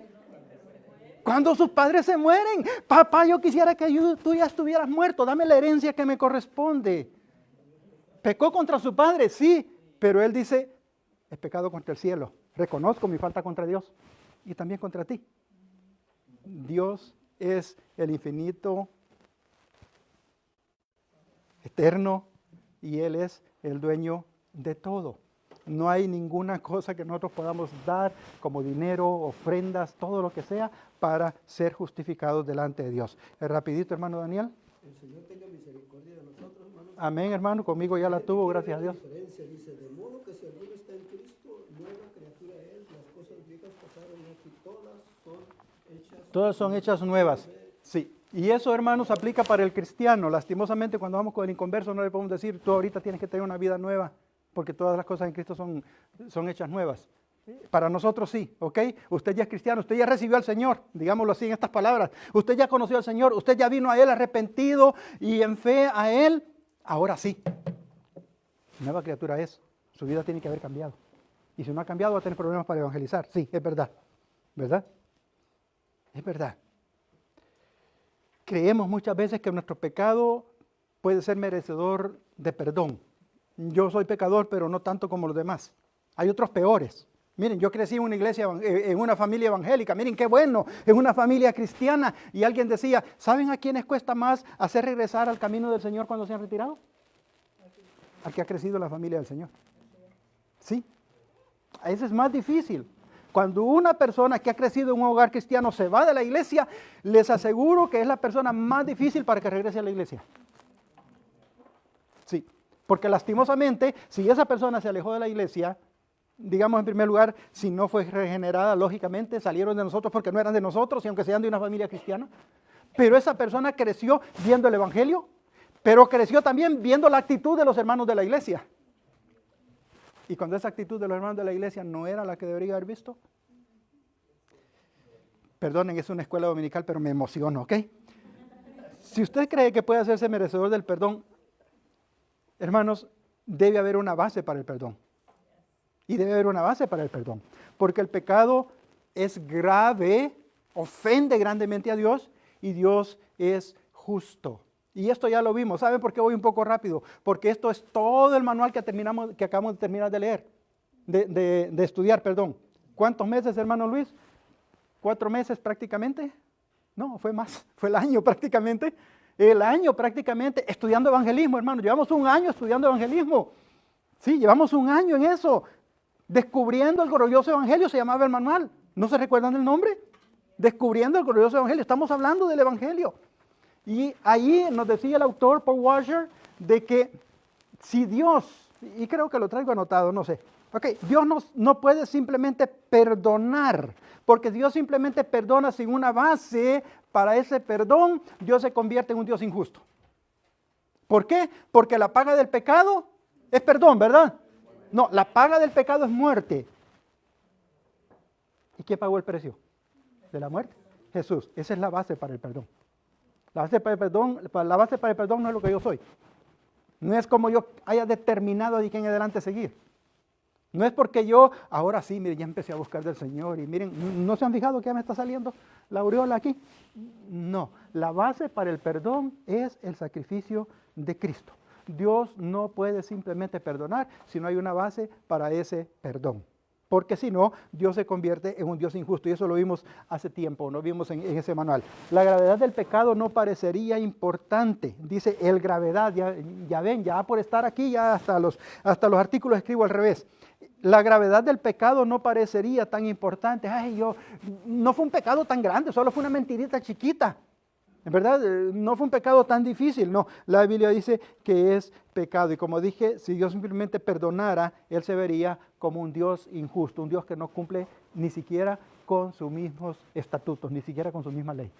Cuando sus padres se mueren. Papá, yo quisiera que tú ya estuvieras muerto. Dame la herencia que me corresponde. ¿Pecó contra su padre? Sí, pero él dice, he pecado contra el cielo. Reconozco mi falta contra Dios y también contra ti. Dios es el infinito, eterno, y Él es el dueño de todo. No hay ninguna cosa que nosotros podamos dar como dinero, ofrendas, todo lo que sea, para ser justificados delante de Dios. Rapidito, hermano Daniel. El Señor tenga misericordia de nosotros, hermanos. Amén, hermano. Conmigo ya la tuvo, gracias a Dios. Diferencia, dice, de modo que si alguno está en Cristo, nueva criatura es, las cosas viejas pasaron aquí, todas son hechas nuevas. Sí. Y eso, hermanos, aplica para el cristiano. Lastimosamente, cuando vamos con el inconverso, no le podemos decir, tú ahorita tienes que tener una vida nueva, porque todas las cosas en Cristo son hechas nuevas. Para nosotros sí, ¿ok? Usted ya es cristiano, usted ya recibió al Señor, digámoslo así en estas palabras. Usted ya conoció al Señor, usted ya vino a Él arrepentido y en fe a Él. Ahora sí, nueva criatura es. Su vida tiene que haber cambiado. Y si no ha cambiado, va a tener problemas para evangelizar. Sí, es verdad. ¿Verdad? Es verdad. Creemos muchas veces que nuestro pecado puede ser merecedor de perdón. Yo soy pecador, pero no tanto como los demás. Hay otros peores. Miren, yo crecí en una iglesia, en una familia evangélica. Miren qué bueno, en una familia cristiana. Y alguien decía, ¿saben a quiénes cuesta más hacer regresar al camino del Señor cuando se han retirado? Al que ha crecido en la familia del Señor. Sí, a ese es más difícil. Cuando una persona que ha crecido en un hogar cristiano se va de la iglesia, les aseguro que es la persona más difícil para que regrese a la iglesia. Sí, porque lastimosamente, si esa persona se alejó de la iglesia, digamos en primer lugar, si no fue regenerada, lógicamente salieron de nosotros porque no eran de nosotros y aunque sean de una familia cristiana, pero esa persona creció viendo el evangelio, pero creció también viendo la actitud de los hermanos de la iglesia. Y cuando esa actitud de los hermanos de la iglesia no era la que debería haber visto, perdonen, es una escuela dominical, pero me emociono, ¿ok? Si usted cree que puede hacerse merecedor del perdón, hermanos, debe haber una base para el perdón. Y debe haber una base para el perdón. Porque el pecado es grave, ofende grandemente a Dios y Dios es justo. Y esto ya lo vimos. ¿Saben por qué voy un poco rápido? Porque esto es todo el manual que acabamos de terminar de leer, de estudiar, perdón. ¿Cuántos meses, hermano Luis? 4 meses prácticamente. No, fue más, fue el año prácticamente. El año prácticamente estudiando evangelismo, hermano. Llevamos un año estudiando evangelismo. Sí, llevamos un año en eso. Descubriendo el glorioso evangelio se llamaba el manual. ¿No se recuerdan el nombre? Descubriendo el glorioso evangelio. Estamos hablando del evangelio. Y ahí nos decía el autor Paul Washer de que si Dios, y creo que lo traigo anotado, no sé. Ok, Dios no puede simplemente perdonar, porque Dios simplemente perdona sin una base para ese perdón, Dios se convierte en un Dios injusto. ¿Por qué? Porque la paga del pecado es perdón, ¿verdad? No, la paga del pecado es muerte. ¿Y quién pagó el precio de la muerte? Jesús. Esa es la base para el perdón. La base para el perdón no es lo que yo soy. No es como yo haya determinado de aquí en adelante seguir. No es porque yo, ahora sí, mire, ya empecé a buscar del Señor y miren, ¿no se han fijado que ya me está saliendo la aureola aquí? No, la base para el perdón es el sacrificio de Cristo. Dios no puede simplemente perdonar si no hay una base para ese perdón. Porque si no, Dios se convierte en un Dios injusto. Y eso lo vimos hace tiempo, lo vimos en ese manual. La gravedad del pecado no parecería importante. Dice el gravedad, ya ven, ya por estar aquí, ya hasta los artículos escribo al revés. La gravedad del pecado no parecería tan importante. Ay, no fue un pecado tan grande, solo fue una mentirita chiquita. En verdad, no fue un pecado tan difícil. No, la Biblia dice que es pecado. Y como dije, si Dios simplemente perdonara, Él se vería como un Dios injusto, un Dios que no cumple ni siquiera con sus mismos estatutos, ni siquiera con su misma ley.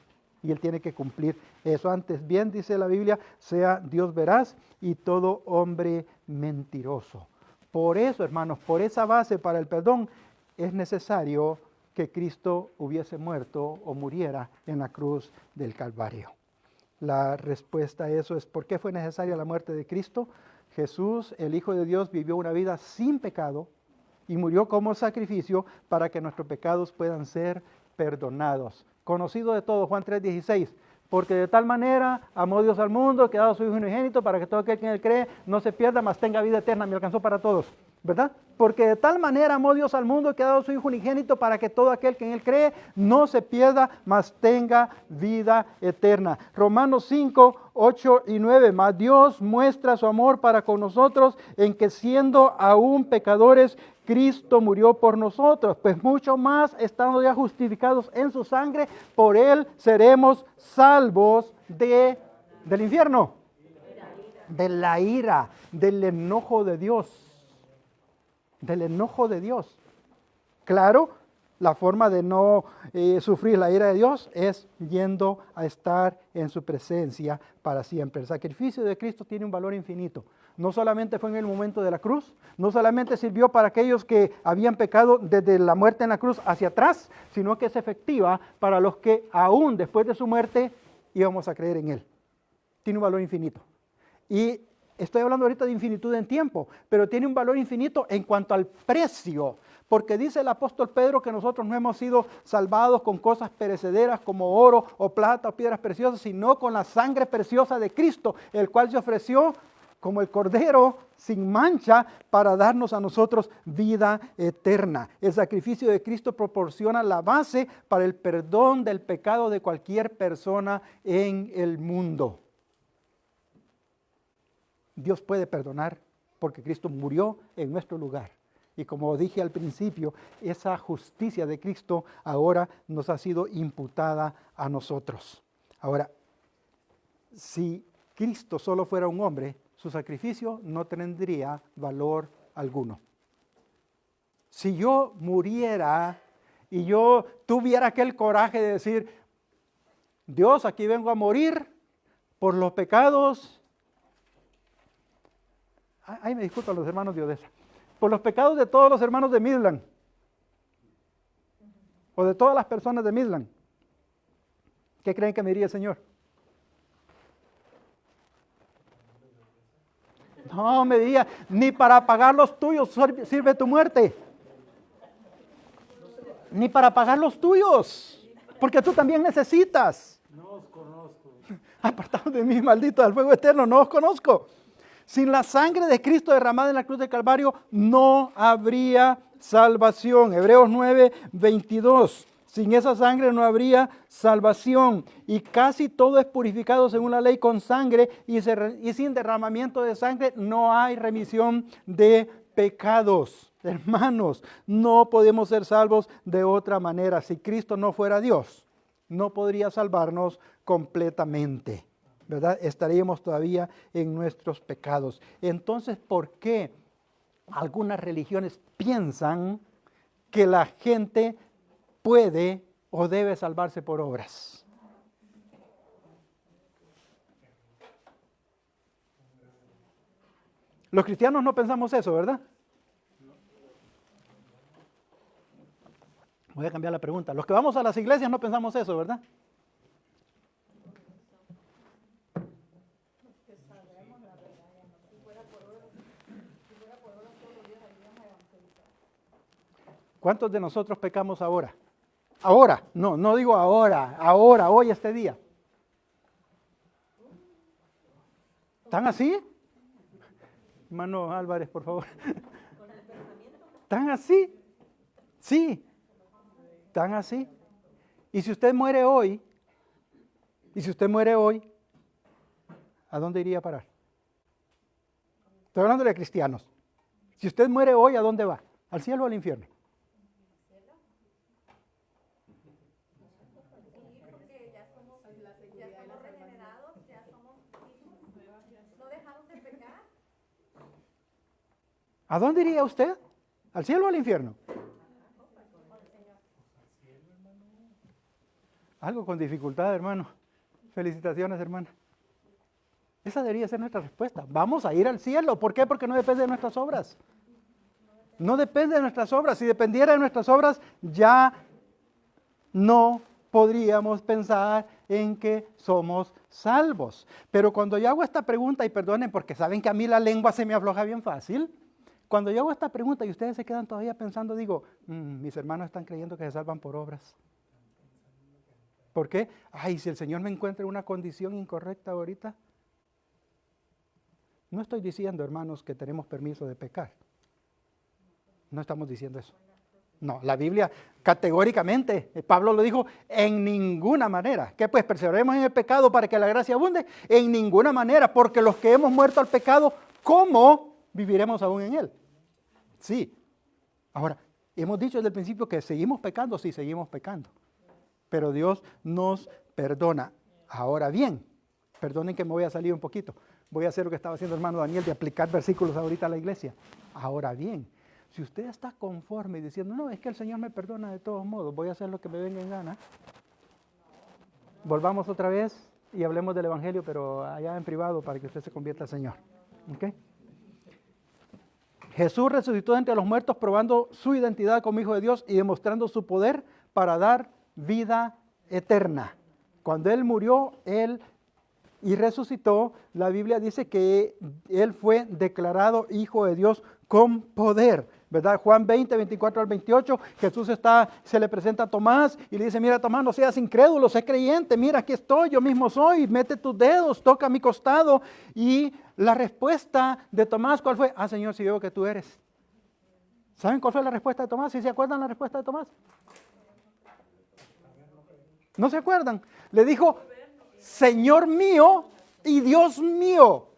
Y Él tiene que cumplir eso. Antes bien, dice la Biblia, sea Dios veraz y todo hombre mentiroso. Por eso, hermanos, por esa base para el perdón, es necesario que Cristo hubiese muerto o muriera en la cruz del Calvario. La respuesta a eso es ¿por qué fue necesaria la muerte de Cristo? Jesús, el Hijo de Dios, vivió una vida sin pecado y murió como sacrificio para que nuestros pecados puedan ser perdonados. Conocido de todos, Juan 3:16, Porque de tal manera amó Dios al mundo, que ha dado a su Hijo unigénito, para que todo aquel que en él cree no se pierda, mas tenga vida eterna. Me alcanzó para todos, ¿verdad? Porque de tal manera amó Dios al mundo, que ha dado a su Hijo unigénito, para que todo aquel que en él cree no se pierda, mas tenga vida eterna. Romanos 5, 8 y 9. Mas Dios muestra su amor para con nosotros, en que siendo aún pecadores, Cristo murió por nosotros, pues mucho más, estando ya justificados en su sangre, por él seremos salvos del infierno, de la ira, del enojo de Dios, del enojo de Dios. Claro, la forma de no sufrir la ira de Dios es yendo a estar en su presencia para siempre. El sacrificio de Cristo tiene un valor infinito. No solamente fue en el momento de la cruz, no solamente sirvió para aquellos que habían pecado desde la muerte en la cruz hacia atrás, sino que es efectiva para los que aún después de su muerte íbamos a creer en Él. Tiene un valor infinito. Y estoy hablando ahorita de infinitud en tiempo, pero tiene un valor infinito en cuanto al precio. Porque dice el apóstol Pedro que nosotros no hemos sido salvados con cosas perecederas como oro o plata o piedras preciosas, sino con la sangre preciosa de Cristo, el cual se ofreció como el Cordero sin mancha para darnos a nosotros vida eterna. El sacrificio de Cristo proporciona la base para el perdón del pecado de cualquier persona en el mundo. Dios puede perdonar porque Cristo murió en nuestro lugar. Y como dije al principio, esa justicia de Cristo ahora nos ha sido imputada a nosotros. Ahora, si Cristo solo fuera un hombre, su sacrificio no tendría valor alguno. Si yo muriera y yo tuviera aquel coraje de decir, Dios, aquí vengo a morir por los pecados. Ay, me disculpan los hermanos de Odessa. Por los pecados de todos los hermanos de Midland. O de todas las personas de Midland. ¿Qué creen que me diría el Señor? No, me diría, ni para pagar los tuyos sirve tu muerte. Ni para pagar los tuyos. Porque tú también necesitas. No os conozco. Apartados de mí, maldito del fuego eterno, no os conozco. Sin la sangre de Cristo derramada en la cruz del Calvario, no habría salvación. Hebreos 9, 22. Sin esa sangre no habría salvación. Y casi todo es purificado según la ley con sangre. Y sin derramamiento de sangre no hay remisión de pecados. Hermanos, no podemos ser salvos de otra manera. Si Cristo no fuera Dios, no podría salvarnos completamente, ¿verdad? Estaríamos todavía en nuestros pecados. Entonces, ¿por qué algunas religiones piensan que la gente puede o debe salvarse por obras? Los cristianos no pensamos eso, ¿verdad? Voy a cambiar la pregunta. Los que vamos a las iglesias no pensamos eso, ¿verdad? ¿Cuántos de nosotros pecamos ahora? Ahora, no digo ahora, hoy, este día. ¿Están así? Hermano Álvarez, por favor. ¿Están así? Sí. ¿Están así? Y si usted muere hoy, ¿a dónde iría a parar? Estoy hablando de cristianos. Si usted muere hoy, ¿a dónde va? ¿Al cielo o al infierno? ¿A dónde iría usted? ¿Al cielo o al infierno? Algo con dificultad, hermano. Felicitaciones, hermana. Esa debería ser nuestra respuesta. Vamos a ir al cielo. ¿Por qué? Porque no depende de nuestras obras. No depende de nuestras obras. Si dependiera de nuestras obras, ya no podríamos pensar en que somos salvos. Pero cuando yo hago esta pregunta, y perdonen porque saben que a mí la lengua se me afloja bien fácil, cuando yo hago esta pregunta y ustedes se quedan todavía pensando, digo, mis hermanos están creyendo que se salvan por obras. ¿Por qué? Ay, si el Señor me encuentra en una condición incorrecta ahorita. No estoy diciendo, hermanos, que tenemos permiso de pecar. No estamos diciendo eso. No, la Biblia categóricamente, Pablo lo dijo, en ninguna manera. ¿Qué pues? ¿Perseveremos en el pecado para que la gracia abunde? En ninguna manera, porque los que hemos muerto al pecado, ¿cómo viviremos aún en él? Sí. Ahora, hemos dicho desde el principio que seguimos pecando, sí, seguimos pecando. Pero Dios nos perdona. Ahora bien, perdonen que me voy a salir un poquito. Voy a hacer lo que estaba haciendo el hermano Daniel de aplicar versículos ahorita a la iglesia. Ahora bien, si usted está conforme y diciendo, no, es que el Señor me perdona de todos modos, voy a hacer lo que me venga en gana. Volvamos otra vez y hablemos del Evangelio, pero allá en privado para que usted se convierta al Señor. ¿Okay? Jesús resucitó de entre los muertos probando su identidad como Hijo de Dios y demostrando su poder para dar vida eterna. Cuando Él murió, y resucitó, la Biblia dice que Él fue declarado Hijo de Dios con poder, ¿verdad? Juan 20, 24 al 28, Jesús se le presenta a Tomás y le dice, mira Tomás, no seas incrédulo, sé creyente, mira aquí estoy, yo mismo soy, mete tus dedos, toca mi costado. Y la respuesta de Tomás, ¿cuál fue? Ah, Señor, si veo que tú eres. ¿Saben cuál fue la respuesta de Tomás? ¿Sí se acuerdan la respuesta de Tomás? ¿No se acuerdan? Le dijo, Señor mío y Dios mío.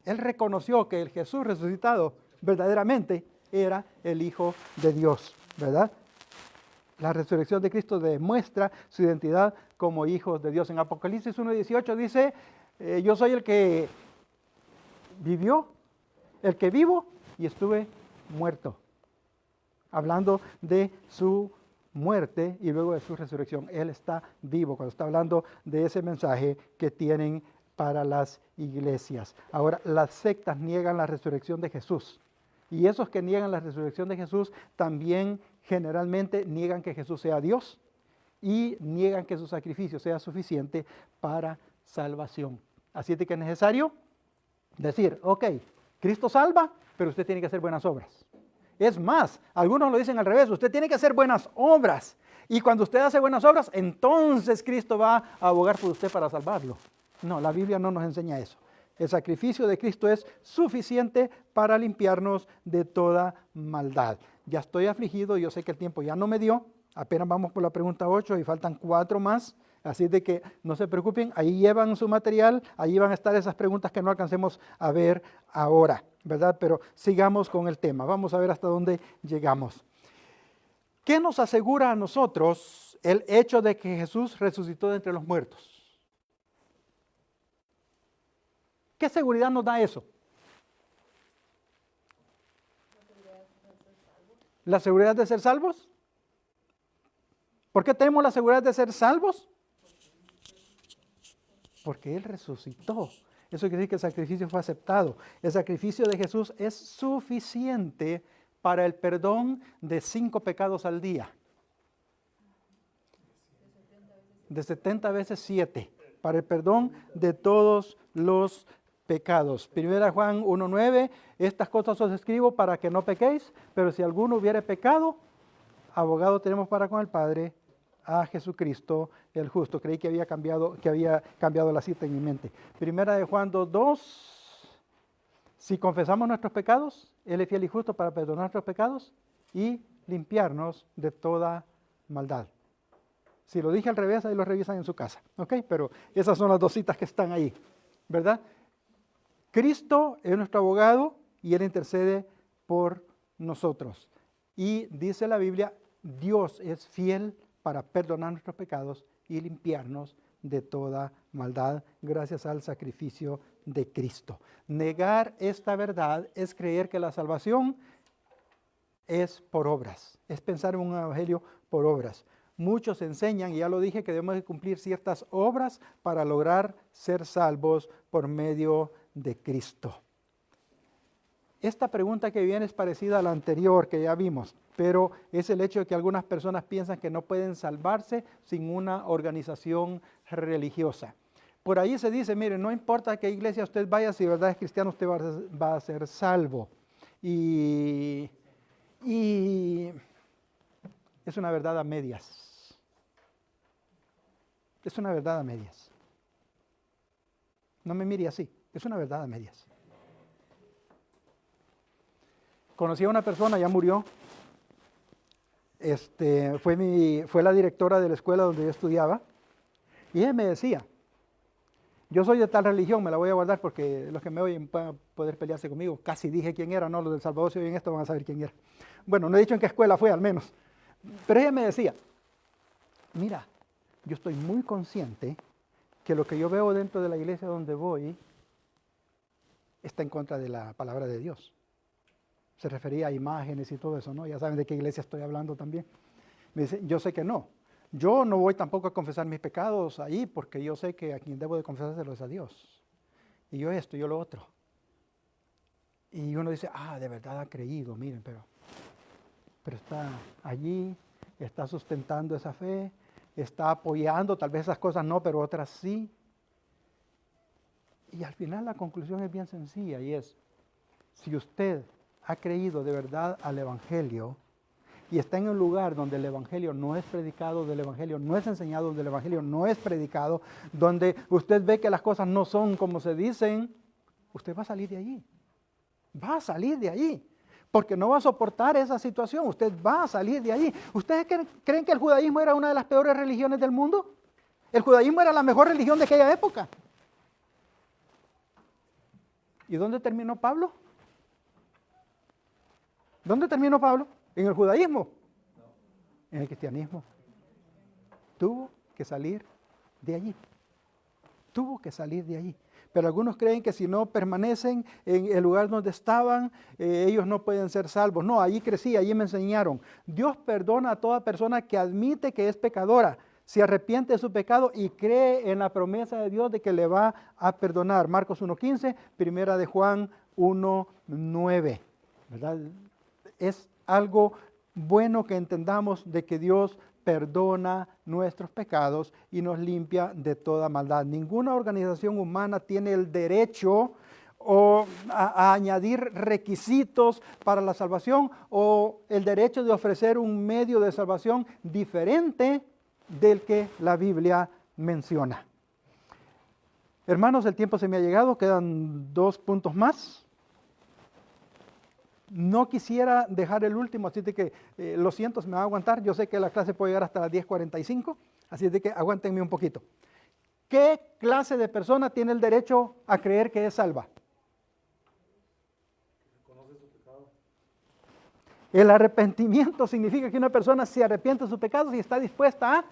Él reconoció que el Jesús resucitado verdaderamente era el Hijo de Dios, ¿verdad? La resurrección de Cristo demuestra su identidad como Hijo de Dios. En Apocalipsis 1:18 dice, yo soy el que vivió, el que vivo y estuve muerto. Hablando de su muerte y luego de su resurrección. Él está vivo cuando está hablando de ese mensaje que tienen para las iglesias. Ahora, las sectas niegan la resurrección de Jesús. Y esos que niegan la resurrección de Jesús también generalmente niegan que Jesús sea Dios y niegan que su sacrificio sea suficiente para salvación. Así es de que es necesario decir, ok, Cristo salva, pero usted tiene que hacer buenas obras. Es más, algunos lo dicen al revés, usted tiene que hacer buenas obras. Y cuando usted hace buenas obras, entonces Cristo va a abogar por usted para salvarlo. No, la Biblia no nos enseña eso. El sacrificio de Cristo es suficiente para limpiarnos de toda maldad. Ya estoy afligido, yo sé que el tiempo ya no me dio. Apenas vamos por la pregunta 8 y faltan 4 más. Así de que no se preocupen, ahí llevan su material, ahí van a estar esas preguntas que no alcancemos a ver ahora, ¿verdad? Pero sigamos con el tema, vamos a ver hasta dónde llegamos. ¿Qué nos asegura a nosotros el hecho de que Jesús resucitó de entre los muertos? ¿Qué seguridad nos da eso? ¿La seguridad de ser salvos? ¿Por qué tenemos la seguridad de ser salvos? Porque Él resucitó. Eso quiere decir que el sacrificio fue aceptado. El sacrificio de Jesús es suficiente para el perdón de 5 pecados al día. De 70 veces 7. Para el perdón de todos los pecados. 1 Juan 1:9, estas cosas os escribo para que no pequéis, pero si alguno hubiere pecado, abogado tenemos para con el Padre, a Jesucristo el justo. Creí que había cambiado la cita en mi mente. 1 Juan 2:2, si confesamos nuestros pecados, Él es fiel y justo para perdonar nuestros pecados y limpiarnos de toda maldad. Si lo dije al revés, ahí lo revisan en su casa, ¿ok? Pero esas son las 2 citas que están ahí, ¿verdad? Cristo es nuestro abogado y Él intercede por nosotros. Y dice la Biblia, Dios es fiel para perdonar nuestros pecados y limpiarnos de toda maldad gracias al sacrificio de Cristo. Negar esta verdad es creer que la salvación es por obras, es pensar en un evangelio por obras. Muchos enseñan, y ya lo dije, que debemos de cumplir ciertas obras para lograr ser salvos por medio de Cristo. Esta pregunta que viene es parecida a la anterior que ya vimos, pero es el hecho de que algunas personas piensan que no pueden salvarse sin una organización religiosa. Por ahí se dice, mire, no importa a qué iglesia usted vaya, si de verdad es cristiano, usted va a ser salvo. Y es una verdad a medias. Es una verdad a medias. No me mire así, es una verdad a medias. Conocí a una persona, ya murió. Fue la directora de la escuela donde yo estudiaba. Y ella me decía, yo soy de tal religión, me la voy a guardar porque los que me oyen van a poder pelearse conmigo. Casi dije quién era, no, los del Salvador si oyen esto van a saber quién era. Bueno, no he dicho en qué escuela fue al menos. Pero ella me decía, mira, yo estoy muy consciente que lo que yo veo dentro de la iglesia donde voy está en contra de la palabra de Dios. Se refería a imágenes y todo eso, ¿no? Ya saben de qué iglesia estoy hablando también. Me dice, yo sé que no. Yo no voy tampoco a confesar mis pecados ahí porque yo sé que a quien debo de confesárselos es a Dios. Y yo esto, yo lo otro. Y uno dice, de verdad ha creído, miren, pero está allí, está sustentando esa fe, está apoyando, tal vez esas cosas no, pero otras sí. Y al final la conclusión es bien sencilla y es, si usted ha creído de verdad al Evangelio y está en un lugar donde el Evangelio no es predicado, donde el Evangelio no es enseñado, donde el Evangelio no es predicado, donde usted ve que las cosas no son como se dicen, usted va a salir de allí. Va a salir de allí. Porque no va a soportar esa situación. Usted va a salir de allí. ¿Ustedes creen que el judaísmo era una de las peores religiones del mundo? El judaísmo era la mejor religión de aquella época. ¿Y dónde terminó Pablo? ¿Dónde terminó Pablo? ¿En el judaísmo? En el cristianismo. Tuvo que salir de allí. Tuvo que salir de allí. Pero algunos creen que si no permanecen en el lugar donde estaban, ellos no pueden ser salvos. No, allí crecí, allí me enseñaron. Dios perdona a toda persona que admite que es pecadora, se arrepiente de su pecado y cree en la promesa de Dios de que le va a perdonar. Marcos 1.15, primera de Juan 1.9. ¿Verdad? Es algo bueno que entendamos de que Dios perdona nuestros pecados y nos limpia de toda maldad. Ninguna organización humana tiene el derecho a añadir requisitos para la salvación o el derecho de ofrecer un medio de salvación diferente del que la Biblia menciona. Hermanos, el tiempo se me ha llegado, quedan 2 puntos más. No quisiera dejar el último, así de que lo siento, se me va a aguantar. Yo sé que la clase puede llegar hasta las 10:45, así de que aguántenme un poquito. ¿Qué clase de persona tiene el derecho a creer que es salva? Reconoce su pecado. El arrepentimiento significa que una persona se arrepiente de sus pecados y está dispuesta a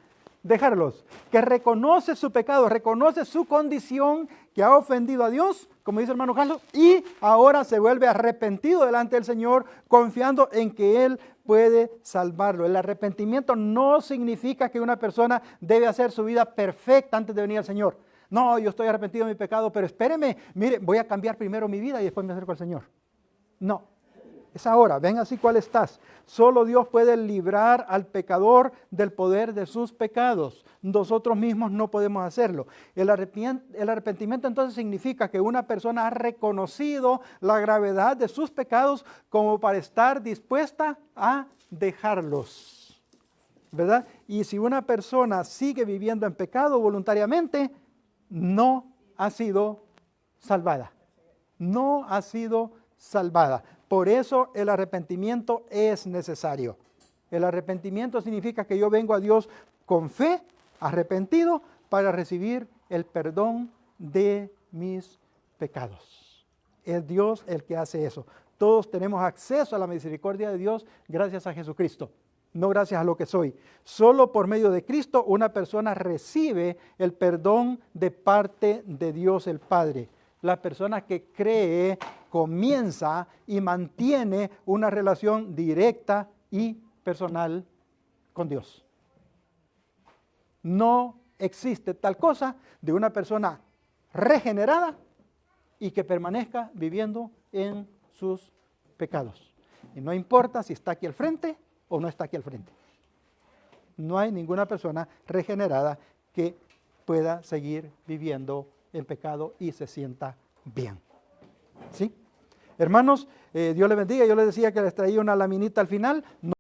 dejarlos. Que reconoce su pecado, reconoce su condición, que ha ofendido a Dios, como dice el hermano Carlos, y ahora se vuelve arrepentido delante del Señor, confiando en que Él puede salvarlo. El arrepentimiento no significa que una persona debe hacer su vida perfecta antes de venir al Señor. No, yo estoy arrepentido de mi pecado, pero espéreme, mire, voy a cambiar primero mi vida y después me acerco al Señor. No. Es ahora, ven así cuál estás. Solo Dios puede librar al pecador del poder de sus pecados. Nosotros mismos no podemos hacerlo. El arrepentimiento entonces significa que una persona ha reconocido la gravedad de sus pecados como para estar dispuesta a dejarlos. ¿Verdad? Y si una persona sigue viviendo en pecado voluntariamente, no ha sido salvada. No ha sido salvada. Por eso el arrepentimiento es necesario. El arrepentimiento significa que yo vengo a Dios con fe, arrepentido, para recibir el perdón de mis pecados. Es Dios el que hace eso. Todos tenemos acceso a la misericordia de Dios gracias a Jesucristo, no gracias a lo que soy. Solo por medio de Cristo una persona recibe el perdón de parte de Dios el Padre. La persona que cree comienza y mantiene una relación directa y personal con Dios. No existe tal cosa de una persona regenerada y que permanezca viviendo en sus pecados. Y no importa si está aquí al frente o no está aquí al frente. No hay ninguna persona regenerada que pueda seguir viviendo en pecado y se sienta bien. ¿Sí? Hermanos, Dios les bendiga. Yo les decía que les traía una laminita al final.